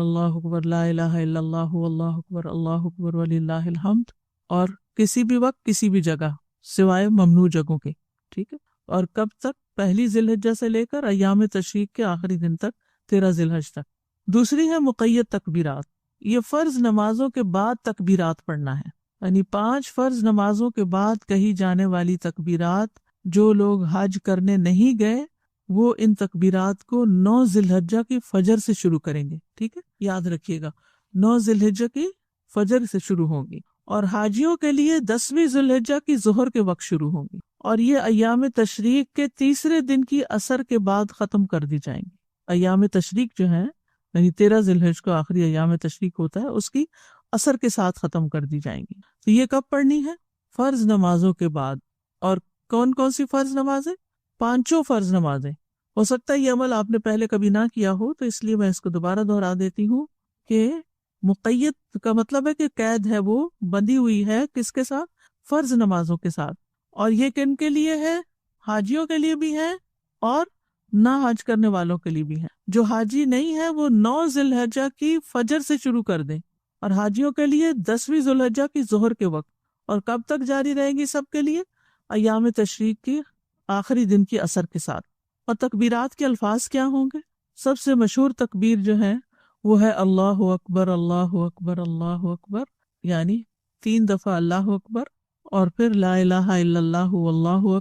لا الہ الا اللہ واللہ اکبر وللہ الحمد، اور کسی بھی وقت کسی بھی جگہ سوائے ممنوع جگہوں کے۔ ٹھیک ہے، اور کب تک؟ پہلی ذی الحجہ سے لے کر ایام تشریق کے آخری دن تک، 13 ذی الحجہ تک۔ دوسری ہے مقید تکبیرات، یہ فرض نمازوں کے بعد تکبیرات پڑھنا ہے، یعنی 5 فرض نمازوں کے بعد کہی جانے والی تکبیرات۔ جو لوگ حج کرنے نہیں گئے وہ ان تکبیرات کو 9 ذی الحجہ کی فجر سے شروع کریں گے۔ ٹھیک ہے، یاد رکھیے گا 9 ذی الحجہ کی فجر سے شروع ہوں گی، اور حاجیوں کے لیے 10ویں ذی الحجہ کی ظہر کے وقت شروع ہوں گی، اور یہ ایام تشریق کے تیسرے دن کی عصر کے بعد ختم کر دی جائیں گی۔ ایام تشریق جو ہیں، یعنی 13 ذی الحجہ کو آخری ایام تشریق ہوتا ہے، اس کی عصر کے ساتھ ختم کر دی جائیں گی۔ تو یہ کب پڑھنی ہے؟ فرض نمازوں کے بعد۔ اور کون کون سی فرض نمازیں؟ 5 فرض نمازیں۔ ہو سکتا ہے یہ عمل آپ نے پہلے کبھی نہ کیا ہو، تو اس لیے میں اس کو دوبارہ دہرا دیتی ہوں کہ مقید کا مطلب ہے کہ قید ہے، وہ بندھی ہوئی ہے کس کے ساتھ؟ فرض نمازوں کے ساتھ۔ اور یہ کن کے لیے ہے؟ حاجیوں کے لیے بھی ہے اور نہ حج کرنے والوں کے لیے بھی ہے۔ جو حاجی نہیں ہے وہ 9 ذی الحجہ کی فجر سے شروع کر دیں، اور حاجیوں کے لیے 10ویں ذی الحجہ کی ظہر کے وقت، اور کب تک جاری رہے گی سب کے لیے؟ ایام تشریق کی آخری دن کی عصر کے ساتھ۔ اور تکبیرات کے الفاظ کیا ہوں گے؟ سب سے مشہور تکبیر جو ہے وہ ہے اللہ اکبر اللہ اکبر اللہ اکبر، یعنی 3 دفعہ اللہ اکبر، اور پھر لا الہ الا اللہ واللہ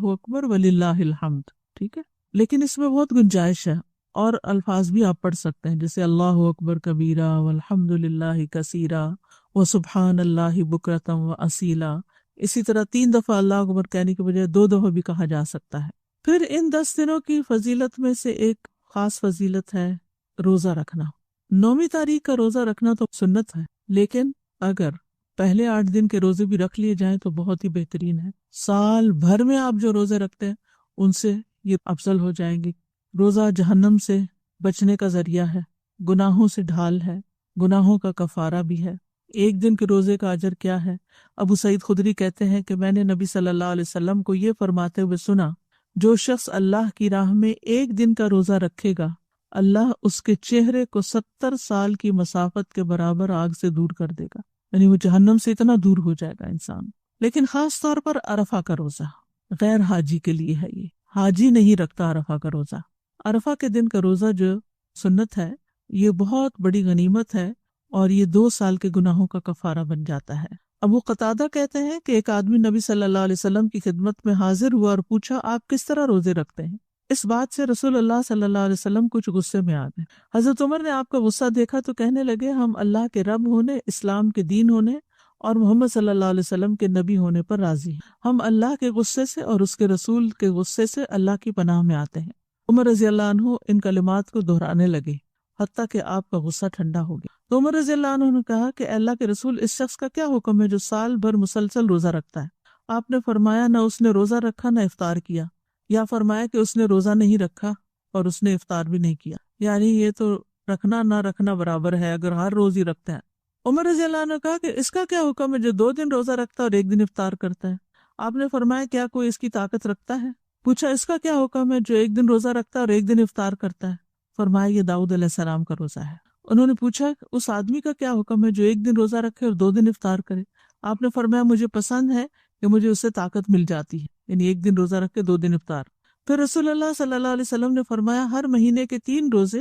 اکبر وللہ الحمد۔ ٹھیک ہے، لیکن اس میں بہت گنجائش ہے، اور الفاظ بھی آپ پڑھ سکتے ہیں، جیسے اللہ اکبر کبیرہ والحمد للہ کثیرہ وسبحان اللہ بکرۃ واصیلا۔ اسی طرح 3 دفعہ اللہ اکبر کہنے کے بجائے 2 دفعہ بھی کہا جا سکتا ہے۔ پھر ان 10 دنوں کی فضیلت میں سے ایک خاص فضیلت ہے روزہ رکھنا۔ 9ویں تاریخ کا روزہ رکھنا تو سنت ہے، لیکن اگر پہلے 8 دن کے روزے بھی رکھ لیے جائیں تو بہت ہی بہترین ہے۔ سال بھر میں آپ جو روزے رکھتے ہیں ان سے یہ افضل ہو جائیں گے۔ روزہ جہنم سے بچنے کا ذریعہ ہے، گناہوں سے ڈھال ہے، گناہوں کا کفارہ بھی ہے۔ ایک دن کے روزے کا اجر کیا ہے؟ ابو سعید خدری کہتے ہیں کہ میں نے نبی صلی اللہ علیہ وسلم کو یہ فرماتے ہوئے سنا، جو شخص اللہ کی راہ میں ایک دن کا روزہ رکھے گا، اللہ اس کے چہرے کو 70 سال کی مسافت کے برابر آگ سے دور کر دے گا، یعنی وہ جہنم سے اتنا دور ہو جائے گا انسان۔ لیکن خاص طور پر عرفہ کا روزہ غیر حاجی کے لیے ہے، یہ حاجی نہیں رکھتا عرفہ کا روزہ۔ عرفہ کے دن کا روزہ جو سنت ہے، یہ بہت بڑی غنیمت ہے، اور یہ 2 سال کے گناہوں کا کفارہ بن جاتا ہے۔ ابو قتادہ کہتے ہیں کہ ایک آدمی نبی صلی اللہ علیہ وسلم کی خدمت میں حاضر ہوا اور پوچھا، آپ کس طرح روزے رکھتے ہیں؟ اس بات سے رسول اللہ صلی اللہ علیہ وسلم کچھ غصے میں آ گئے۔ حضرت عمر نے آپ کا غصہ دیکھا تو کہنے لگے، ہم اللہ کے رب ہونے، اسلام کے دین ہونے اور محمد صلی اللہ علیہ وسلم کے نبی ہونے پر راضی ہیں۔ ہم اللہ کے غصے سے اور اس کے رسول کے غصے سے اللہ کی پناہ میں آتے ہیں۔ عمر رضی اللہ عنہ ان کلمات کو دہرانے لگے حتیٰ کہ آپ کا غصہ ٹھنڈا ہو گیا۔ تو عمر رضی اللہ عنہ نے کہا کہ اللہ کے رسول، اس شخص کا کیا حکم ہے جو سال بھر مسلسل روزہ رکھتا ہے؟ آپ نے فرمایا، نہ اس نے روزہ رکھا نہ افطار کیا، یا فرمایا کہ اس نے روزہ نہیں رکھا اور اس نے افطار بھی نہیں کیا، یعنی یہ تو رکھنا نہ رکھنا برابر ہے اگر ہر روز ہی رکھتے ہیں۔ عمر رضی اللہ عنہ نے کہا کہ اس کا کیا حکم ہے جو 2 دن روزہ رکھتا ہے اور 1 دن افطار کرتا ہے؟ آپ نے فرمایا، کیا کوئی اس کی طاقت رکھتا ہے؟ پوچھا، اس کا کیا حکم ہے جو 1 دن روزہ رکھتا ہے اور 1 دن افطار کرتا ہے؟ فرمایا، یہ داؤد علیہ السلام کا روزہ ہے۔ انہوں نے پوچھا، اس آدمی کا کیا حکم ہے جو 1 دن روزہ رکھے اور 2 دن افطار کرے؟ آپ نے فرمایا، مجھے پسند ہے کہ مجھے اس سے طاقت مل جاتی ہے، یعنی 1 دن روزہ رکھ کے 2 دن افطار۔ پھر رسول اللہ صلی اللہ علیہ وسلم نے فرمایا، ہر مہینے کے 3 روزے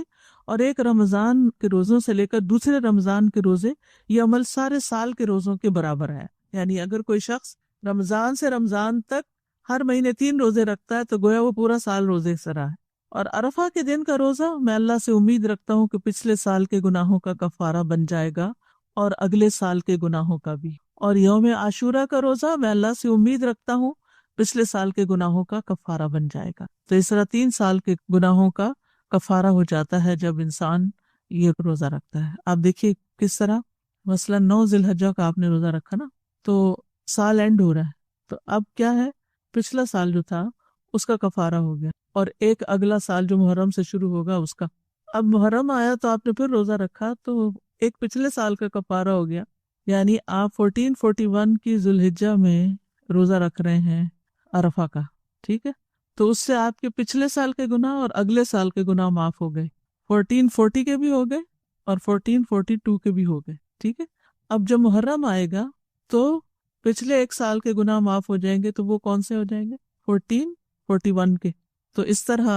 اور 1 رمضان کے روزوں سے لے کر دوسرے رمضان کے روزے، یہ عمل سارے سال کے روزوں کے برابر ہے۔ یعنی اگر کوئی شخص رمضان سے رمضان تک ہر مہینے 3 روزے رکھتا ہے تو گویا وہ پورا سال روزے سے رہا ہے۔ اور عرفہ کے دن کا روزہ میں اللہ سے امید رکھتا ہوں کہ پچھلے سال کے گناہوں کا کفارہ بن جائے گا اور اگلے سال کے گناہوں کا بھی۔ اور یوم عاشورہ کا روزہ میں اللہ سے امید رکھتا ہوں پچھلے سال کے گناہوں کا کفارہ بن جائے گا۔ تو اس طرح 3 سال کے گناہوں کا کفارہ ہو جاتا ہے جب انسان یہ روزہ رکھتا ہے۔ آپ دیکھیے کس طرح، مثلا 9 ذی الحجہ کا آپ نے روزہ رکھا نا، تو سال اینڈ ہو رہا ہے، تو اب کیا ہے، پچھلا سال جو تھا اس کا کفارہ ہو گیا، اور ایک اگلا سال جو محرم سے شروع ہوگا اس کا۔ اب محرم آیا تو آپ نے پھر روزہ رکھا تو ایک پچھلے سال کا کفارہ ہو گیا، یعنی آپ 1441 کی ذی الحجہ میں روزہ رکھ رہے ہیں عرفہ کا، ٹھیک ہے؟ تو اس سے آپ کے پچھلے سال کے گناہ اور اگلے سال کے گناہ معاف ہو گئے، 1440 کے بھی ہو گئے اور 1442 کے بھی ہو گئے، ٹھیک ہے؟ اب جب محرم آئے گا تو پچھلے 1 سال کے گناہ معاف ہو جائیں گے، تو وہ کون سے ہو جائیں گے؟ 1441 کے۔ تو اس طرح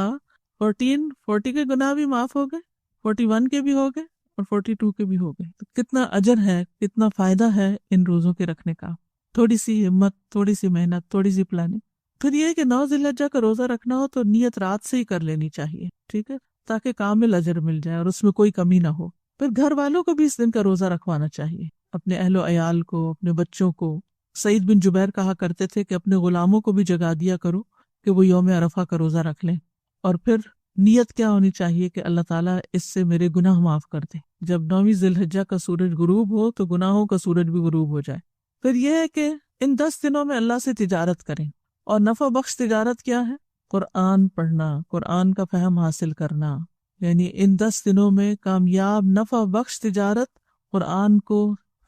1440 کے گناہ بھی معاف ہو گئے، 41 کے بھی ہو گئے اور 42 کے بھی ہو گئے۔ تو کتنا اجر ہے، کتنا فائدہ ہے ان روزوں کے رکھنے کا۔ تھوڑی سی ہمت، تھوڑی سی محنت، تھوڑی سی پلاننگ۔ پھر یہ کہ 9 ذی الحجہ کا روزہ رکھنا ہو تو نیت رات سے ہی کر لینی چاہیے، ٹھیک ہے، تاکہ کامل اجر مل جائے اور اس میں کوئی کمی نہ ہو۔ پھر گھر والوں کو بھی اس دن کا روزہ رکھوانا چاہیے، اپنے اہل و عیال کو، اپنے بچوں کو۔ سعید بن جبیر کہا کرتے تھے کہ اپنے غلاموں کو بھی جگا دیا کرو کہ وہ یوم عرفہ کا روزہ رکھ لیں، اور پھر نیت کیا ہونی چاہیے کہ اللہ تعالیٰ اس سے میرے گناہ معاف کر دے. جب 9ویں ذی الحجہ کا سورج غروب ہو تو گناہوں کا سورج بھی غروب ہو جائے. پھر یہ ہے کہ ان 10 دنوں میں اللہ سے تجارت کریں. اور نفع بخش تجارت کیا ہے؟ قرآن پڑھنا، قرآن کا فہم حاصل کرنا. یعنی ان 10 دنوں میں کامیاب نفع بخش تجارت قرآن کو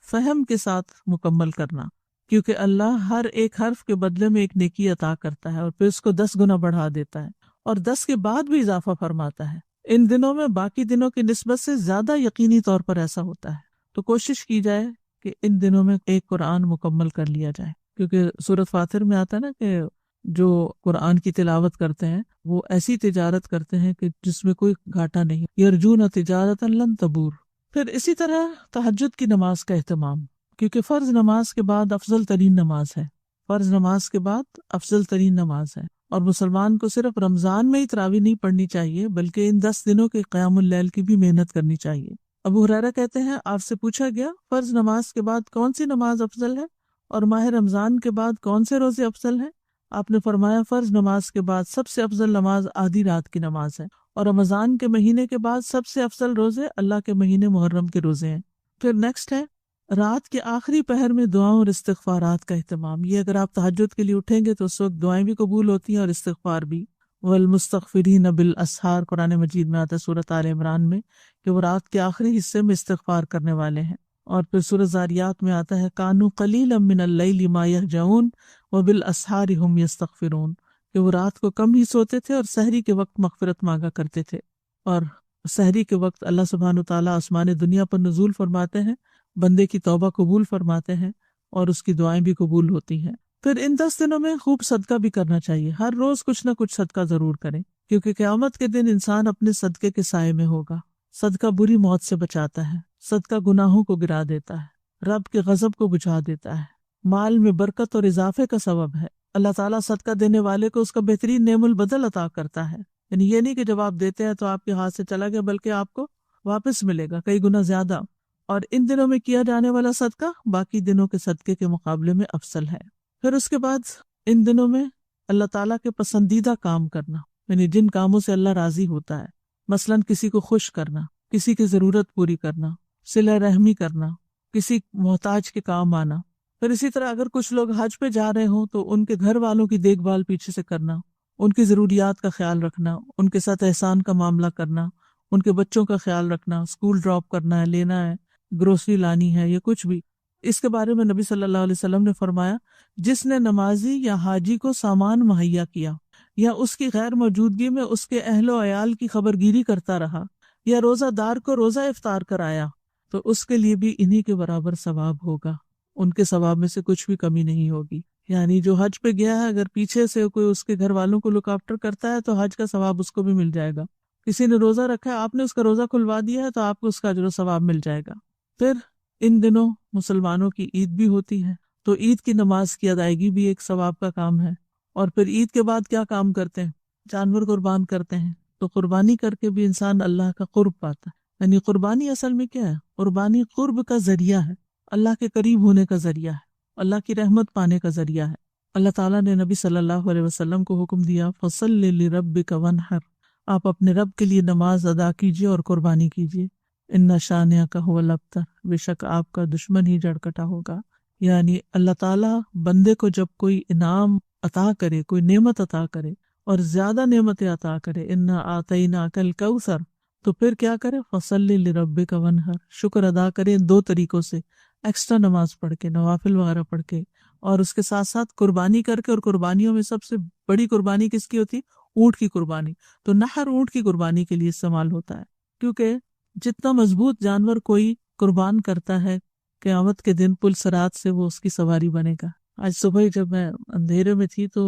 فہم کے ساتھ مکمل کرنا، کیونکہ اللہ ہر ایک حرف کے بدلے میں ایک نیکی عطا کرتا ہے اور پھر اس کو 10 گنا بڑھا دیتا ہے اور 10 کے بعد بھی اضافہ فرماتا ہے. ان دنوں میں باقی دنوں کی نسبت سے زیادہ یقینی طور پر ایسا ہوتا ہے. تو کوشش کی جائے کہ ان دنوں میں ایک قرآن مکمل کر لیا جائے، کیونکہ سورۃ فاطر میں آتا ہے نا کہ جو قرآن کی تلاوت کرتے ہیں وہ ایسی تجارت کرتے ہیں کہ جس میں کوئی گھاٹا نہیں. یرجون تجارتا لن تبور. پھر اسی طرح تہجد کی نماز کا اہتمام، کیونکہ فرض نماز کے بعد افضل ترین نماز ہے. فرض نماز کے بعد افضل ترین نماز ہے، اور مسلمان کو صرف رمضان میں ہی تراویح نہیں پڑھنی چاہیے بلکہ ان 10 دنوں کے قیام اللیل کی بھی محنت کرنی چاہیے. ابو ہریرہ کہتے ہیں آپ سے پوچھا گیا فرض نماز کے بعد کون سی نماز افضل ہے اور ماہ رمضان کے بعد کون سے روزے افضل ہیں؟ آپ نے فرمایا فرض نماز کے بعد سب سے افضل نماز آدھی رات کی نماز ہے، اور رمضان کے مہینے کے بعد سب سے افضل روزے اللہ کے مہینے محرم کے روزے ہیں. پھر نیکسٹ ہے رات کے آخری پہر میں دعاؤں اور استغفارات کا اہتمام. یہ اگر آپ تہجد کے لیے اٹھیں گے تو اس وقت دعائیں بھی قبول ہوتی ہیں اور استغفار بھی. والمستغفرین بالاسحار قرآن مجید میں آتا ہے سورۃ آل عمران میں کہ وہ رات کے آخری حصے میں استغفار کرنے والے ہیں. اور پھر سورۃ ذاریات میں آتا ہے کانوا قلیلا من اللیل ما یہجعون وبالاسحار هم یستغفرون، کہ وہ رات کو کم ہی سوتے تھے اور سحری کے وقت مغفرت مانگا کرتے تھے. اور سحری کے وقت اللہ سبحانہ وتعالیٰ آسمان دنیا پر نزول فرماتے ہیں، بندے کی توبہ قبول فرماتے ہیں اور اس کی دعائیں بھی قبول ہوتی ہیں. پھر ان 10 دنوں میں خوب صدقہ بھی کرنا چاہیے. ہر روز کچھ نہ کچھ صدقہ ضرور کریں، کیونکہ قیامت کے دن انسان اپنے صدقے کے سائے میں ہوگا. صدقہ بری موت سے بچاتا ہے، صدقہ گناہوں کو گرا دیتا ہے، رب کے غضب کو بجھا دیتا ہے، مال میں برکت اور اضافے کا سبب ہے. اللہ تعالیٰ صدقہ دینے والے کو اس کا بہترین نعم البدل عطا کرتا ہے. یعنی یہ نہیں کہ جب آپ دیتے ہیں تو آپ کے ہاتھ سے چلا گیا، بلکہ آپ کو واپس ملے گا کئی گنا زیادہ. اور ان دنوں میں کیا جانے والا صدقہ باقی دنوں کے صدقے کے مقابلے میں افضل ہے. پھر اس کے بعد ان دنوں میں اللہ تعالیٰ کے پسندیدہ کام کرنا، یعنی جن کاموں سے اللہ راضی ہوتا ہے، مثلاً کسی کو خوش کرنا، کسی کی ضرورت پوری کرنا، صلہ رحمی کرنا، کسی محتاج کے کام آنا. پھر اسی طرح اگر کچھ لوگ حج پہ جا رہے ہوں تو ان کے گھر والوں کی دیکھ بھال پیچھے سے کرنا، ان کی ضروریات کا خیال رکھنا، ان کے ساتھ احسان کا معاملہ کرنا، ان کے بچوں کا خیال رکھنا، اسکول ڈراپ کرنا ہے، لینا ہے، گروسری لانی ہے یا کچھ بھی. اس کے بارے میں نبی صلی اللہ علیہ وسلم نے فرمایا جس نے نمازی یا حاجی کو سامان مہیا کیا یا اس کی غیر موجودگی میں اس کے اہل و عیال کی خبرگیری کرتا رہا یا روزہ دار کو روزہ افطار کرایا تو اس کے لیے بھی انہی کے برابر ثواب ہوگا، ان کے ثواب میں سے کچھ بھی کمی نہیں ہوگی. یعنی جو حج پہ گیا ہے اگر پیچھے سے کوئی اس کے گھر والوں کو لک آفٹر کرتا ہے تو حج کا ثواب اس کو بھی مل جائے گا. کسی نے روزہ رکھا ہے، آپ نے اس کا روزہ کھلوا دیا ہے تو آپ کو اس کا اجر و ثواب مل جائے گا. پھر ان دنوں مسلمانوں کی عید بھی ہوتی ہے، تو عید کی نماز کی ادائیگی بھی ایک ثواب کا کام ہے. اور پھر عید کے بعد کیا کام کرتے ہیں؟ جانور قربان کرتے ہیں. تو قربانی کر کے بھی انسان اللہ کا قرب پاتا ہے. یعنی قربانی اصل میں کیا ہے؟ قربانی قرب کا ذریعہ ہے، اللہ کے قریب ہونے کا ذریعہ ہے، اللہ کی رحمت پانے کا ذریعہ ہے. اللہ تعالیٰ نے نبی صلی اللہ علیہ وسلم کو حکم دیا فَصَلِّ لِرَبِّكَ وَانْحَرْ، آپ اپنے رب کے لیے نماز ادا کیجیے اور قربانی کیجیے. اِنَّ شَانِئَکَ هُوَ الْأَبْتَرُ، بے شک آپ کا دشمن ہی جڑ کٹا ہوگا. یعنی اللہ تعالیٰ بندے کو جب کوئی انعام عطا کرے، کوئی نعمت عطا کرے اور زیادہ نعمتیں عطا کرے، اِنَّا أَعْطَيْنَاكَ الْكَوْثَرَ، تو پھر کیا کرے؟ فَصَلِّ لِرَبِّكَ وَانْحَرْ، شکر ادا کرے 2 طریقوں سے، ایکسٹرا نماز پڑھ کے، نوافل وغیرہ پڑھ کے، اور اس کے ساتھ ساتھ قربانی کر کے. اور قربانیوں میں سب سے بڑی قربانی کس کی ہوتی؟ اونٹ کی قربانی. تو نحر اونٹ کی قربانی کے لیے استعمال ہوتا ہے، کیونکہ جتنا مضبوط جانور کوئی قربان کرتا ہے قیامت کے دن پل صراط سے وہ اس کی سواری بنے گا. آج صبح جب میں اندھیرے میں تھی تو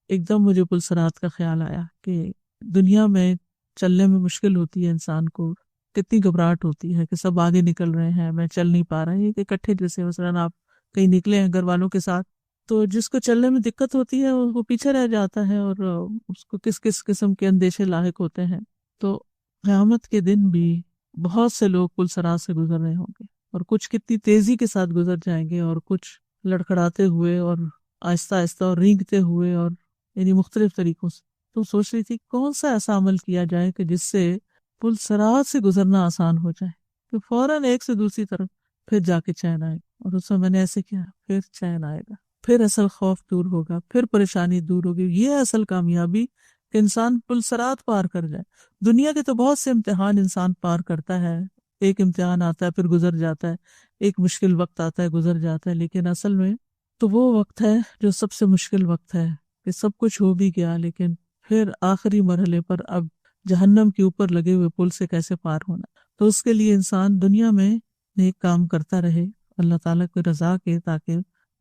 ایک دم مجھے پل صراط کا خیال آیا کہ دنیا میں چلنے میں مشکل ہوتی ہے انسان کو، کتنی گھبراہٹ ہوتی ہے کہ سب آگے نکل رہے ہیں، میں چل نہیں پا رہا. یہ کہ اکٹھے جیسے مثلاً آپ کہیں نکلے ہیں گھر والوں کے ساتھ، تو جس کو چلنے میں دقت ہوتی ہے وہ پیچھے رہ جاتا ہے اور اس کو کس کس قسم کے اندیشے لاحق ہوتے ہیں. تو قیامت کے دن بھی بہت سے لوگ پل صراط سے گزر رہے ہوں گے، اور کچھ کتنی تیزی کے ساتھ گزر جائیں گے اور کچھ لڑکھڑاتے ہوئے اور آہستہ آہستہ اور رینگتے ہوئے، اور یعنی مختلف طریقوں سے. تو سوچ رہی تھی کون سا ایسا عمل کیا جائے کہ جس سے پل صراط سے گزرنا آسان ہو جائے، کہ فوراً ایک سے دوسری طرف پھر جا کے چین آئے گا۔ اور اس میں میں نے ایسے کیا، پھر چین آئے گا، پھر اصل خوف دور ہوگا، پھر پریشانی دور ہوگی۔ یہ ہے اصل کامیابی، کہ انسان پل صراط پار کر جائے۔ دنیا کے تو بہت سے امتحان انسان پار کرتا ہے، ایک امتحان آتا ہے پھر گزر جاتا ہے، ایک مشکل وقت آتا ہے گزر جاتا ہے، لیکن اصل میں تو وہ وقت ہے جو سب سے مشکل وقت ہے، کہ سب کچھ ہو بھی گیا لیکن پھر آخری مرحلے پر اب جہنم کے اوپر لگے ہوئے پل سے کیسے پار ہونا۔ تو اس کے لیے انسان دنیا میں نیک کام کرتا رہے اللہ تعالیٰ کی رضا کے، تاکہ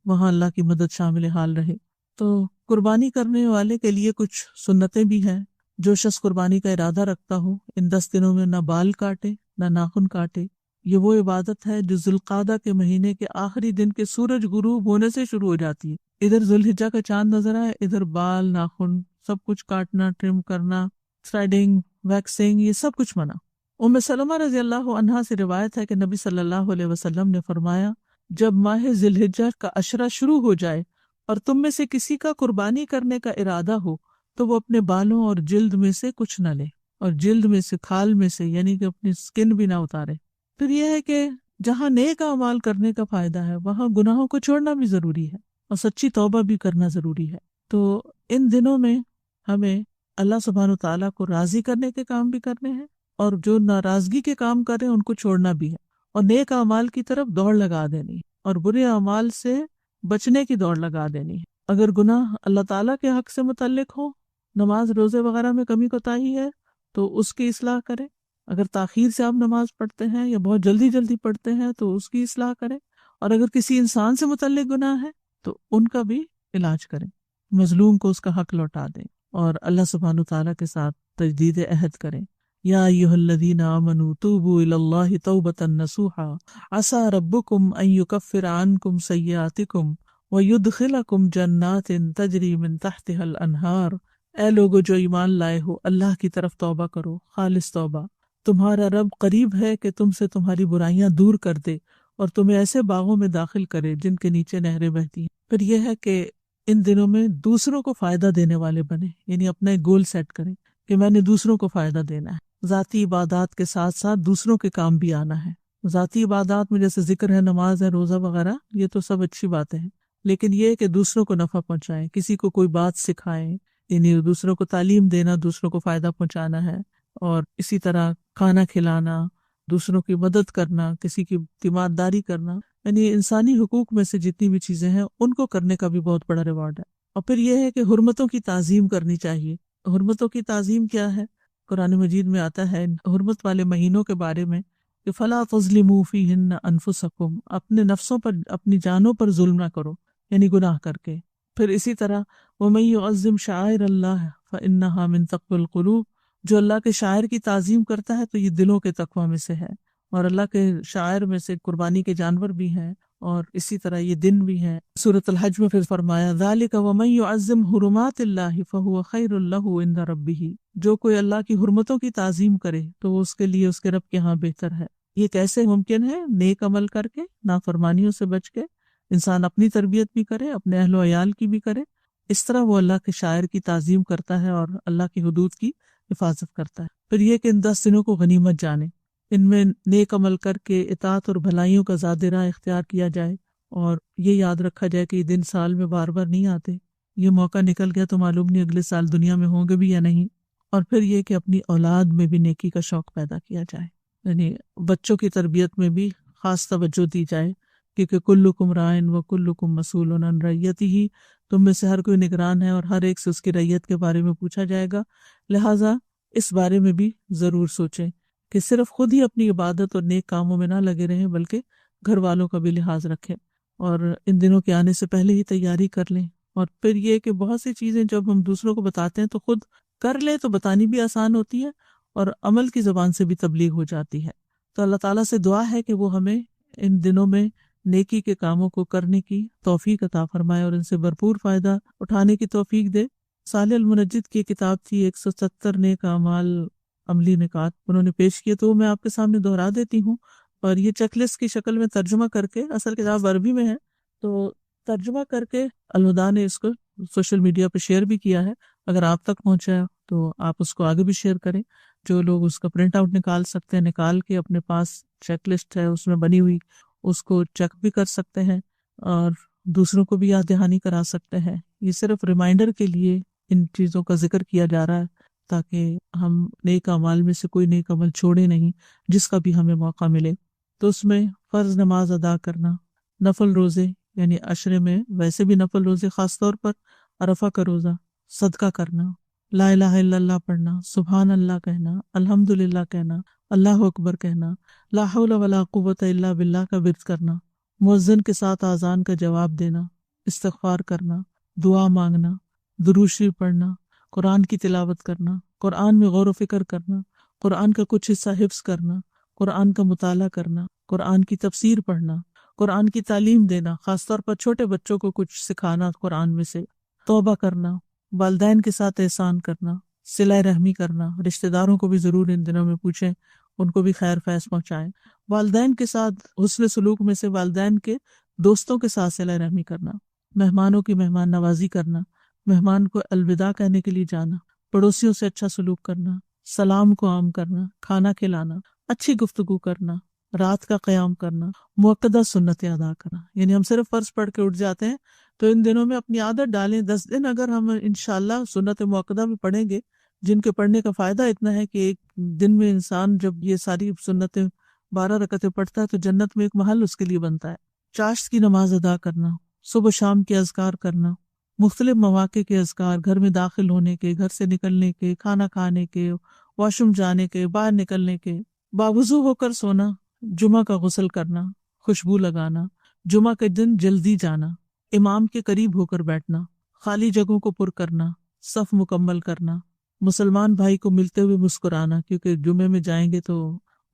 وہاں اللہ کی مدد شامل حال رہے۔ تو قربانی کرنے والے کے لیے کچھ سنتیں بھی ہیں۔ جو شخص قربانی کا ارادہ رکھتا ہو، ان 10 دنوں میں نہ بال کاٹے نہ ناخن کاٹے۔ یہ وہ عبادت ہے جو ذوالقعدہ کے مہینے کے آخری دن کے سورج غروب ہونے سے شروع ہو جاتی ہے۔ ادھر ذوالحجہ کا چاند نظر آئے، ادھر بال ناخن سب کچھ کاٹنا، ٹرم کرنا، تھریڈنگ، ویکسنگ، یہ سب کچھ منع۔ ام سلمہ رضی اللہ عنہا سے روایت ہے کہ نبی صلی اللہ علیہ وسلم نے فرمایا، جب ماہ ذی الحجہ کا عشرہ شروع ہو جائے اور تم میں سے کسی کا قربانی کرنے کا ارادہ ہو تو وہ اپنے بالوں اور جلد میں سے کچھ نہ لے، اور جلد میں سے، کھال میں سے، یعنی کہ اپنی سکن بھی نہ اتارے۔ پھر یہ ہے کہ جہاں نیک اعمال کرنے کا فائدہ ہے وہاں گناہوں کو چھوڑنا بھی ضروری ہے اور سچی توبہ بھی کرنا ضروری ہے۔ تو ان دنوں میں ہمیں اللہ سبحانہ و تعالیٰ کو راضی کرنے کے کام بھی کرنے ہیں، اور جو ناراضگی کے کام کریں ان کو چھوڑنا بھی ہے، اور نیک اعمال کی طرف دوڑ لگا دینی ہے، اور برے اعمال سے بچنے کی دوڑ لگا دینی ہے۔ اگر گناہ اللہ تعالیٰ کے حق سے متعلق ہو، نماز روزے وغیرہ میں کمی کوتاہی ہے تو اس کی اصلاح کریں۔ اگر تاخیر سے آپ نماز پڑھتے ہیں یا بہت جلدی جلدی پڑھتے ہیں تو اس کی اصلاح کریں، اور اگر کسی انسان سے متعلق گناہ ہے تو ان کا بھی علاج کریں، مظلوم کو اس کا حق لوٹا دیں، اور اللہ سبحانہ تعالیٰ کے ساتھ تجدید عہد کریں۔ یا ایھا الذین آمنوا توبوا الی اللہ توبۃ نصوحا عسیٰ ربکم ان یکفر عنکم سیئاتکم ویدخلکم جنات تجری من تحتها الانہار۔ اے لوگو جو ایمان لائے ہو، اللہ کی طرف توبہ کرو، خالص توبہ۔ تمہارا رب قریب ہے کہ تم سے تمہاری برائیاں دور کر دے اور تمہیں ایسے باغوں میں داخل کرے جن کے نیچے نہریں بہتی ہیں۔ پھر یہ ہے کہ ان دنوں میں دوسروں کو فائدہ دینے والے بنے، یعنی اپنا ایک گول سیٹ کریں کہ میں نے دوسروں کو فائدہ دینا ہے۔ ذاتی عبادات کے ساتھ ساتھ دوسروں کے کام بھی آنا ہے۔ ذاتی عبادات میں جیسے ذکر ہے، نماز ہے، روزہ وغیرہ، یہ تو سب اچھی باتیں ہیں، لیکن یہ کہ دوسروں کو نفع پہنچائیں، کسی کو کوئی بات سکھائیں، یعنی دوسروں کو تعلیم دینا، دوسروں کو فائدہ پہنچانا ہے۔ اور اسی طرح کھانا کھلانا، دوسروں کی مدد کرنا، کسی کی تیمارداری کرنا، یعنی انسانی حقوق میں سے جتنی بھی چیزیں ہیں ان کو کرنے کا بھی بہت بڑا ریوارڈ ہے۔ اور پھر یہ ہے کہ حرمتوں کی تعظیم کرنی چاہیے۔ حرمتوں کی تعظیم کیا ہے؟ قرآن مجید میں آتا ہے حرمت والے مہینوں کے بارے میں کہ فَلَا تَظْلِمُوا فِيهِنَّ أَنفُسَكُمْ، اپنے نفسوں پر، اپنی جانوں پر ظلم نہ کرو، یعنی گناہ کر کے۔ پھر اسی طرح وَمَن يُعَظِّمْ شَعَائِرَ اللَّهِ فَإِنَّهَا مِن تَقْوَى الْقُلُوبِ، جو اللہ کے شاعر کی تعظیم کرتا ہے تو یہ دلوں کے تقویٰ میں سے ہے۔ اور اللہ کے شاعر میں سے قربانی کے جانور بھی ہیں، اور اسی طرح یہ دن بھی ہیں۔ سورۃ الحج میں پھر فرمایا ذالک ومن یعظم حرمات اللہ فہو خیر لہ عند ربہ، جو کوئی اللہ کی حرمتوں کی تعظیم کرے تو وہ اس کے لیے اس کے رب کے ہاں بہتر ہے۔ یہ کیسے ممکن ہے؟ نیک عمل کر کے، نافرمانیوں سے بچ کے، انسان اپنی تربیت بھی کرے، اپنے اہل و عیال کی بھی کرے، اس طرح وہ اللہ کے شاعر کی تعظیم کرتا ہے اور اللہ کی حدود کی حفاظت کرتا ہے۔ پھر یہ کہ ان 10 دنوں کو غنیمت جانے، ان میں نیک عمل کر کے اطاعت اور بھلائیوں کا زیادہ راہ اختیار کیا جائے، اور یہ یاد رکھا جائے کہ یہ دن سال میں بار بار نہیں آتے، یہ موقع نکل گیا تو معلوم نہیں اگلے سال دنیا میں ہوں گے بھی یا نہیں۔ اور پھر یہ کہ اپنی اولاد میں بھی نیکی کا شوق پیدا کیا جائے، یعنی بچوں کی تربیت میں بھی خاص توجہ دی جائے، کیونکہ کلکم رائن و کلکم مسئول عن رعیتہ، تم میں سے ہر کوئی نگران ہے اور ہر ایک سے اس کی رعیت کے بارے میں پوچھا جائے گا، لہٰذا اس بارے میں بھی ضرور سوچیں کہ صرف خود ہی اپنی عبادت اور نیک کاموں میں نہ لگے رہیں بلکہ گھر والوں کا بھی لحاظ رکھیں، اور ان دنوں کے آنے سے پہلے ہی تیاری کر لیں۔ اور پھر یہ کہ بہت سی چیزیں جب ہم دوسروں کو بتاتے ہیں تو خود کر لیں تو بتانی بھی آسان ہوتی ہے، اور عمل کی زبان سے بھی تبلیغ ہو جاتی ہے۔ تو اللہ تعالیٰ سے دعا ہے کہ وہ ہمیں ان دنوں میں نیکی کے کاموں کو کرنے کی توفیق عطا فرمائے اور ان سے بھرپور فائدہ اٹھانے کی توفیق دے۔ صالح المنجد کی کتاب تھی 170 نیک اعمال عملی نکات، انہوں نے پیش کیے، تو میں آپ کے سامنے دہرا دیتی ہوں، اور یہ چیک لسٹ کی شکل میں ترجمہ کر کے، اصل کتاب عربی میں ہے تو ترجمہ کر کے الہدیٰ نے اس کو سوشل میڈیا پہ شیئر بھی کیا ہے، اگر آپ تک پہنچا ہے تو آپ اس کو آگے بھی شیئر کریں. جو لوگ اس کا پرنٹ آؤٹ نکال سکتے ہیں نکال کے اپنے پاس چیک لسٹ ہے اس میں بنی ہوئی اس کو چیک بھی کر سکتے ہیں اور دوسروں کو بھی یاد دہانی کرا سکتے ہیں. یہ صرف ریمائنڈر کے لیے ان چیزوں کا ذکر کیا جا رہا ہے تاکہ ہم نیک اعمال میں سے کوئی نیک عمل چھوڑے نہیں جس کا بھی ہمیں موقع ملے. تو اس میں فرض نماز ادا کرنا، نفل روزے یعنی عشرے میں ویسے بھی نفل روزے، خاص طور پر عرفہ کا روزہ، صدقہ کرنا، لا الہ الا اللہ پڑھنا، سبحان اللہ کہنا، الحمدللہ کہنا، اللہ اکبر کہنا، لا حول ولا قوت الا باللہ کا ورد کرنا، مؤذن کے ساتھ اذان کا جواب دینا، استغفار کرنا، دعا مانگنا، درود شریف پڑھنا، قرآن کی تلاوت کرنا، قرآن میں غور و فکر کرنا، قرآن کا کچھ حصہ حفظ کرنا، قرآن کا مطالعہ کرنا، قرآن کی تفسیر پڑھنا، قرآن کی تعلیم دینا، خاص طور پر چھوٹے بچوں کو کچھ سکھانا قرآن میں سے، توبہ کرنا، والدین کے ساتھ احسان کرنا، صلہ رحمی کرنا، رشتہ داروں کو بھی ضرور ان دنوں میں پوچھیں، ان کو بھی خیر فیض پہنچائیں. والدین کے ساتھ حسن سلوک میں سے والدین کے دوستوں کے ساتھ صلہ رحمی کرنا، مہمانوں کی مہمان نوازی کرنا، مہمان کو الوداع کہنے کے لیے جانا، پڑوسیوں سے اچھا سلوک کرنا، سلام کو عام کرنا، کھانا کھلانا، اچھی گفتگو کرنا، رات کا قیام کرنا، مؤکدہ سنتیں ادا کرنا. یعنی ہم صرف فرض پڑھ کے اٹھ جاتے ہیں تو ان دنوں میں اپنی عادت ڈالیں. 10 دن اگر ہم انشاءاللہ سنت مؤکدہ میں پڑھیں گے، جن کے پڑھنے کا فائدہ اتنا ہے کہ ایک دن میں انسان جب یہ ساری سنتیں 12 رکعتیں پڑھتا ہے تو جنت میں ایک محل اس کے لیے بنتا ہے. چاشت کی نماز ادا کرنا، صبح شام کے اذکار کرنا، مختلف مواقع کے اذکار، گھر میں داخل ہونے کے، گھر سے نکلنے کے، کھانا کھانے کے، واش روم جانے کے، باہر نکلنے کے، باوضو ہو کر سونا، جمعہ کا غسل کرنا، خوشبو لگانا، جمعہ کے دن جلدی جانا، امام کے قریب ہو کر بیٹھنا، خالی جگہوں کو پر کرنا، صف مکمل کرنا، مسلمان بھائی کو ملتے ہوئے مسکرانا، کیونکہ جمعے میں جائیں گے تو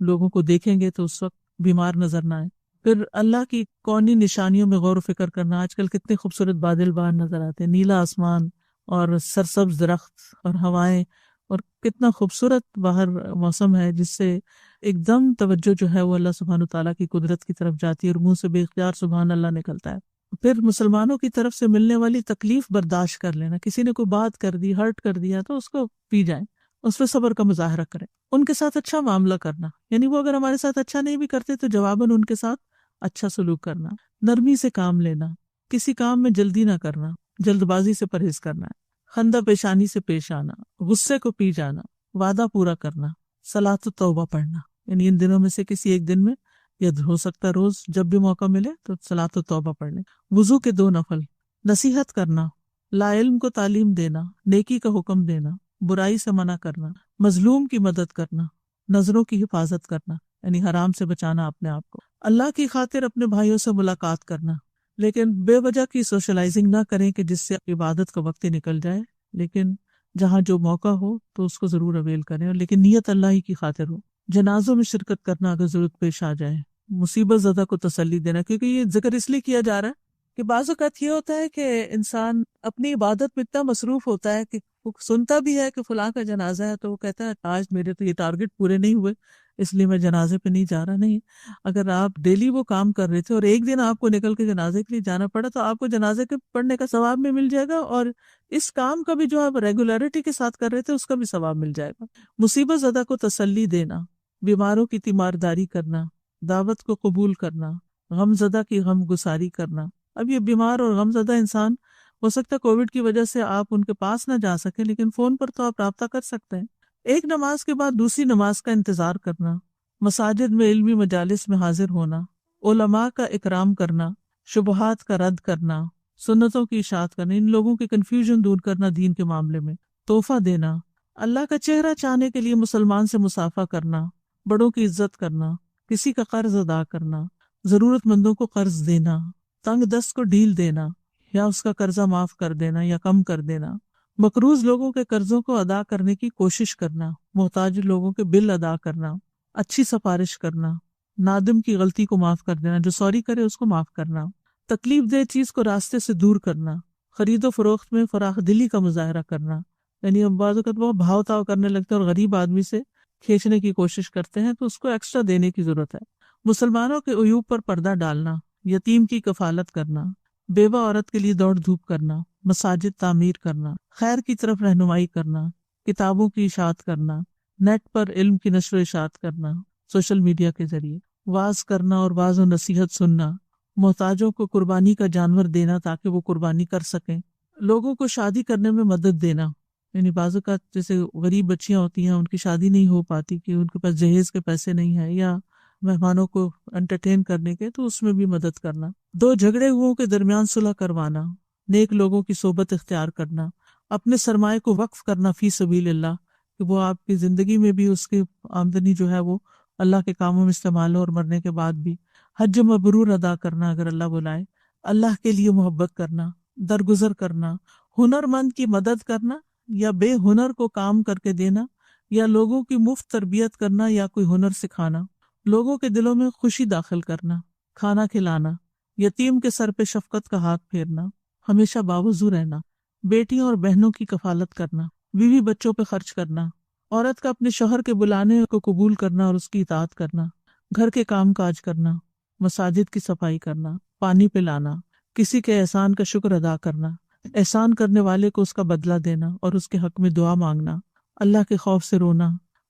لوگوں کو دیکھیں گے تو اس وقت بیمار نظر نہ آئے. پھر اللہ کی کونی نشانیوں میں غور و فکر کرنا. آج کل کتنے خوبصورت بادل باہر نظر آتے ہیں، نیلا آسمان اور سرسبز درخت اور ہوائیں، اور کتنا خوبصورت باہر موسم ہے جس سے ایک دم توجہ جو ہے وہ اللہ سبحانہ تعالیٰ کی قدرت کی طرف جاتی ہے اور منہ سے بے اختیار سبحان اللہ نکلتا ہے. پھر مسلمانوں کی طرف سے ملنے والی تکلیف برداشت کر لینا. کسی نے کوئی بات کر دی، ہرٹ کر دیا تو اس کو پی جائیں، اس پہ صبر کا مظاہرہ کریں. ان کے ساتھ اچھا معاملہ کرنا، یعنی وہ اگر ہمارے ساتھ اچھا نہیں بھی کرتے تو جواباً ان کے ساتھ اچھا سلوک کرنا. نرمی سے کام لینا، کسی کام میں جلدی نہ کرنا، جلد بازی سے پرہیز کرنا ہے. خندہ پیشانی سے پیش آنا، غصے کو پی جانا، وعدہ پورا کرنا، صلاۃ التوبہ پڑھنا. یعنی ان دنوں میں سے کسی ایک دن میں یا ہو سکتا ہے روز جب بھی موقع ملے تو صلاۃ التوبہ پڑھ لیں. وضو کے 2 نفل، نصیحت کرنا، لا علم کو تعلیم دینا، نیکی کا حکم دینا، برائی سے منع کرنا، مظلوم کی مدد کرنا، نظروں کی حفاظت کرنا یعنی حرام سے بچانا اپنے آپ کو، اللہ کی خاطر اپنے بھائیوں سے ملاقات کرنا. لیکن بے وجہ کی سوشلائزنگ نہ کریں کہ جس سے عبادت کا وقت ہی نکل جائے. لیکن جہاں جو موقع ہو تو اس کو ضرور اویل کریں، اور لیکن نیت اللہ ہی کی خاطر ہو. جنازوں میں شرکت کرنا اگر ضرورت پیش آ جائے. مصیبت زدہ کو تسلی دینا، کیونکہ یہ ذکر اس لیے کیا جا رہا ہے کہ بعض اوقات یہ ہوتا ہے کہ انسان اپنی عبادت میں اتنا مصروف ہوتا ہے کہ وہ سنتا بھی ہے کہ فلاں کا جنازہ ہے تو وہ کہتا ہے آج میرے تو یہ ٹارگٹ پورے نہیں ہوئے اس لیے میں جنازے پہ نہیں جا رہا. نہیں، اگر آپ ڈیلی وہ کام کر رہے تھے اور ایک دن آپ کو نکل کے جنازے کے لیے جانا پڑا تو آپ کو جنازے کے پڑھنے کا ثواب بھی مل جائے گا، اور اس کام کا بھی جو آپ ریگولیرٹی کے ساتھ کر رہے تھے اس کا بھی ثواب مل جائے گا. مصیبت زدہ کو تسلی دینا، بیماروں کی تیمارداری کرنا، دعوت کو قبول کرنا، غم زدہ کی غم گساری کرنا. اب یہ بیمار اور غم زدہ انسان ہو سکتا ہے کووڈ کی وجہ سے آپ ان کے پاس نہ جا سکیں، لیکن فون پر تو آپ رابطہ کر سکتے ہیں. ایک نماز کے بعد دوسری نماز کا انتظار کرنا، مساجد میں علمی مجالس میں حاضر ہونا، علماء کا اکرام کرنا، شبہات کا رد کرنا، سنتوں کی اشاعت کرنا، ان لوگوں کی کنفیوژن دور کرنا دین کے معاملے میں، تحفہ دینا، اللہ کا چہرہ چاہنے کے لیے مسلمان سے مصافحہ کرنا، بڑوں کی عزت کرنا، کسی کا قرض ادا کرنا، ضرورت مندوں کو قرض دینا، تنگ دست کو ڈھیل دینا یا اس کا قرضہ معاف کر دینا یا کم کر دینا، مقروض لوگوں کے قرضوں کو ادا کرنے کی کوشش کرنا، محتاج لوگوں کے بل ادا کرنا، اچھی سفارش کرنا، نادم کی غلطی کو معاف کر دینا، جو سوری کرے اس کو معاف کرنا، تکلیف دہ چیز کو راستے سے دور کرنا، خرید و فروخت میں فراخ دلی کا مظاہرہ کرنا. یعنی اب بعض اوقات وہ بھاؤ تاؤ کرنے لگتے ہیں اور غریب آدمی سے کھینچنے کی کوشش کرتے ہیں تو اس کو ایکسٹرا دینے کی ضرورت ہے. مسلمانوں کے عیوب پر پردہ ڈالنا، یتیم کی کفالت کرنا، بیوہ عورت کے لیے دوڑ دھوپ کرنا، مساجد تعمیر کرنا، خیر کی طرف رہنمائی کرنا، کتابوں کی اشاعت کرنا، نیٹ پر علم کی نشر و اشاعت کرنا، سوشل میڈیا کے ذریعے واعظ کرنا اور واعظ و نصیحت سننا، محتاجوں کو قربانی کا جانور دینا تاکہ وہ قربانی کر سکیں، لوگوں کو شادی کرنے میں مدد دینا، یعنی بعض اوقات جیسے غریب بچیاں ہوتی ہیں ان کی شادی نہیں ہو پاتی کہ ان کے پاس جہیز کے پیسے نہیں ہیں یا مہمانوں کو انٹرٹین کرنے کے، تو اس میں بھی مدد کرنا، دو جھگڑے ہوئوں کے درمیان صلح کروانا، نیک لوگوں کی صحبت اختیار کرنا، اپنے سرمایہ کو وقف کرنا فی سبیل اللہ کہ وہ آپ کی زندگی میں بھی اس کی آمدنی جو ہے وہ اللہ کے کاموں میں استعمال ہو اور مرنے کے بعد بھی، حج مبرور ادا کرنا اگر اللہ بلائے، اللہ کے لیے محبت کرنا، درگزر کرنا، ہنر مند کی مدد کرنا یا بے ہنر کو کام کر کے دینا، یا لوگوں کی مفت تربیت کرنا یا کوئی ہنر سکھانا، لوگوں کے دلوں میں خوشی داخل کرنا، کھانا کھلانا، یتیم کے سر پہ شفقت کا ہاتھ پھیرنا، ہمیشہ باوضو رہنا، بیٹیوں اور بہنوں کی کفالت کرنا، بیوی بچوں پہ خرچ کرنا، عورت کا اپنے شوہر کے بلانے کو قبول کرنا اور اس کی اطاعت کرنا، گھر کے کام کاج کرنا، مساجد کی صفائی کرنا، پانی پلانا، کسی کے احسان کا شکر ادا کرنا، احسان کرنے والے کو اس کا بدلہ دینا اور اس کے حق میں دعا مانگنا، اللہ کے خوف سے رونا،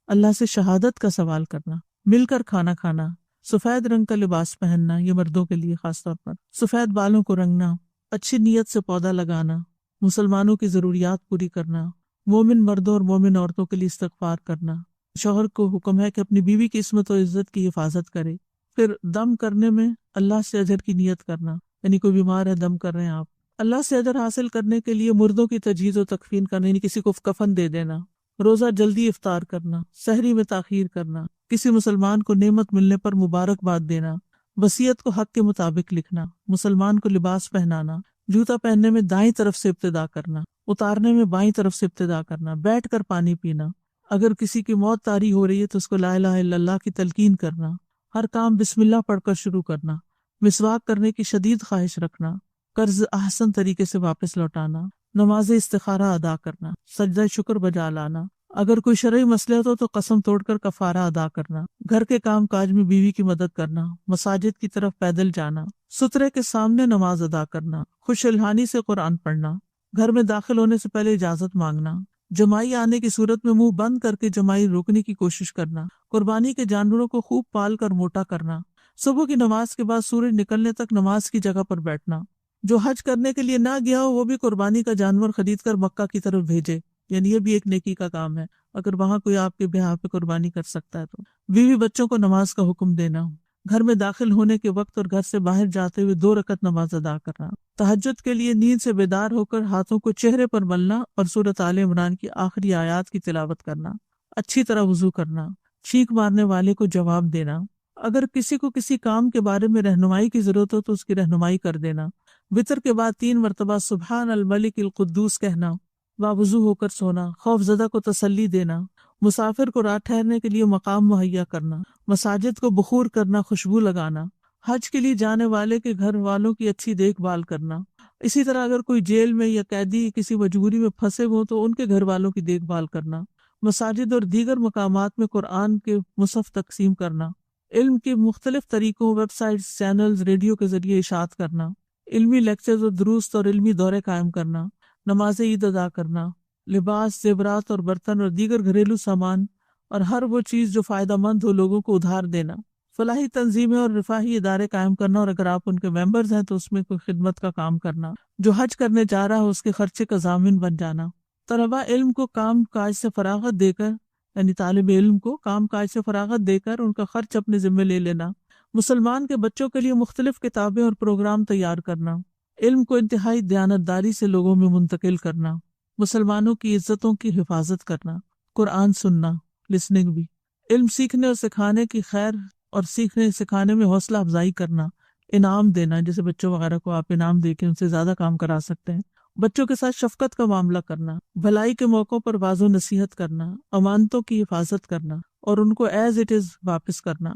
اللہ سے شہادت کا سوال کرنا، مل کر کھانا کھانا، سفید رنگ کا لباس پہننا، یہ مردوں کے لیے خاص طور پر، سفید بالوں کو رنگنا، اچھی نیت سے پودا لگانا، مسلمانوں کی ضروریات پوری کرنا، مومن مردوں اور مومن عورتوں کے لیے استغفار کرنا، شوہر کو حکم ہے کہ اپنی بیوی کی عصمت و عزت کی حفاظت کرے، پھر دم کرنے میں اللہ سے اجر کی نیت کرنا، یعنی کوئی بیمار ہے دم کر رہے ہیں آپ، اللہ سے اجر حاصل کرنے کے لیے مردوں کی تجہیز و تکفین کرنا، یعنی کسی کو کفن دے دینا، روزہ جلدی افطار کرنا، سحری میں تاخیر کرنا، کسی مسلمان کو نعمت ملنے پر مبارکباد دینا، وصیت کو حق کے مطابق لکھنا، مسلمان کو لباس پہنانا، جوتا پہننے میں دائیں طرف سے ابتدا کرنا، اتارنے میں بائیں طرف سے ابتدا کرنا، بیٹھ کر پانی پینا، اگر کسی کی موت طاری ہو رہی ہے تو اس کو لا الہ الا اللہ کی تلقین کرنا، ہر کام بسم اللہ پڑھ کر شروع کرنا، مسواک کرنے کی شدید خواہش رکھنا، قرض احسن طریقے سے واپس لوٹانا، نماز استخارہ ادا کرنا، سجدہ شکر بجا لانا، اگر کوئی شرعی مصلحت ہو تو قسم توڑ کر کفارہ ادا کرنا، گھر کے کام کاج میں بیوی کی مدد کرنا، مساجد کی طرف پیدل جانا، سترے کے سامنے نماز ادا کرنا، خوش الحانی سے قرآن پڑھنا، گھر میں داخل ہونے سے پہلے اجازت مانگنا، جمائی آنے کی صورت میں منہ بند کر کے جمائی روکنے کی کوشش کرنا، قربانی کے جانوروں کو خوب پال کر موٹا کرنا، صبح کی نماز کے بعد سورج نکلنے تک نماز کی جگہ پر بیٹھنا، جو حج کرنے کے لیے نہ گیا ہو وہ بھی قربانی کا جانور خرید کر مکہ کی طرف بھیجے، یعنی یہ بھی ایک نیکی کا کام ہے اگر وہاں کوئی آپ کے بہا پہ قربانی کر سکتا ہے تو، بیوی بچوں کو نماز کا حکم دینا، گھر میں داخل ہونے کے وقت اور گھر سے باہر جاتے ہوئے 2 رکعت نماز ادا کرنا، تہجد کے لیے نیند سے بیدار ہو کر ہاتھوں کو چہرے پر ملنا اور سورۃ آل عمران کی آخری آیات کی تلاوت کرنا، اچھی طرح وضو کرنا، چھینک مارنے والے کو جواب دینا، اگر کسی کو کسی کام کے بارے میں رہنمائی کی ضرورت ہو تو اس کی رہنمائی کر دینا، وطر کے بعد 3 مرتبہ سبحان الملک القدوس کہنا، باوضو ہو کر سونا، خوف زدہ کو تسلی دینا، مسافر کو رات ٹھہرنے کے لیے مقام مہیا کرنا، مساجد کو بخور کرنا، خوشبو لگانا، حج کے لیے جانے والے کے گھر والوں کی اچھی دیکھ بھال کرنا، اسی طرح اگر کوئی جیل میں یا قیدی کسی مجبوری میں پھنسے ہوں تو ان کے گھر والوں کی دیکھ بھال کرنا، مساجد اور دیگر مقامات میں قرآن کے مصحف تقسیم کرنا، علم کے مختلف طریقوں، ویب سائٹس، چینلز، ریڈیو کے ذریعے اشاعت کرنا، علمی لیکچرز اور دروس اور علمی دورے قائم کرنا، نماز عید ادا کرنا، لباس، زیورات اور برتن اور دیگر گھریلو سامان اور ہر وہ چیز جو فائدہ مند ہو لوگوں کو ادھار دینا، فلاحی تنظیمیں اور رفاہی ادارے قائم کرنا اور اگر آپ ان کے ممبرز ہیں تو اس میں کوئی خدمت کا کام کرنا، جو حج کرنے جا رہا ہو اس کے خرچے کا ضامن بن جانا، طلباء علم کو کام کاج سے فراغت دے کر، یعنی طالب علم کو کام کاج سے فراغت دے کر ان کا خرچ اپنے ذمہ لے لینا، مسلمان کے بچوں کے لیے مختلف کتابیں اور پروگرام تیار کرنا، علم کو انتہائی دیانتداری سے لوگوں میں منتقل کرنا، مسلمانوں کی عزتوں کی حفاظت کرنا، قرآن سننا، لسننگ بھی، علم سیکھنے اور سکھانے کی خیر اور سیکھنے سکھانے میں حوصلہ افزائی کرنا، انعام دینا، جیسے بچوں وغیرہ کو آپ انعام دے کے ان سے زیادہ کام کرا سکتے ہیں، بچوں کے ساتھ شفقت کا معاملہ کرنا، بھلائی کے موقعوں پر واضح نصیحت کرنا، امانتوں کی حفاظت کرنا اور ان کو ایز اٹ از واپس کرنا،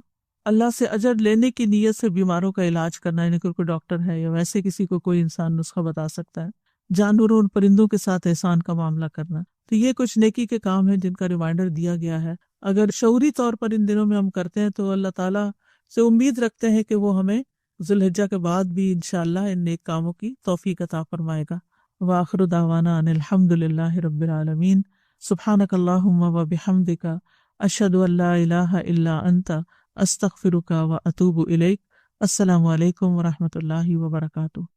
اللہ سے اجر لینے کی نیت سے بیماروں کا علاج کرنا، یعنی کوئی ڈاکٹر ہے یا ویسے کسی کو کوئی انسان نسخہ بتا سکتا ہے، جانوروں اور پرندوں کے ساتھ احسان کا معاملہ کرنا، تو یہ کچھ نیکی کے کام ہیں جن کا ریمائنڈر دیا گیا ہے، اگر شعوری طور پر ان دنوں میں ہم کرتے ہیں تو اللہ تعالیٰ سے امید رکھتے ہیں کہ وہ ہمیں ذوالحجہ کے بعد بھی انشاءاللہ ان نیک کاموں کی توفیق عطا فرمائے گا۔ وآخر دعوانا ان الحمد للہ رب العالمین۔ سبحانک اللہم و بحمدک، اشہد ان لا الہ الا انت، استغفرک و اتوب الیک۔ السلام علیکم ورحمۃ اللہ وبرکاتہ۔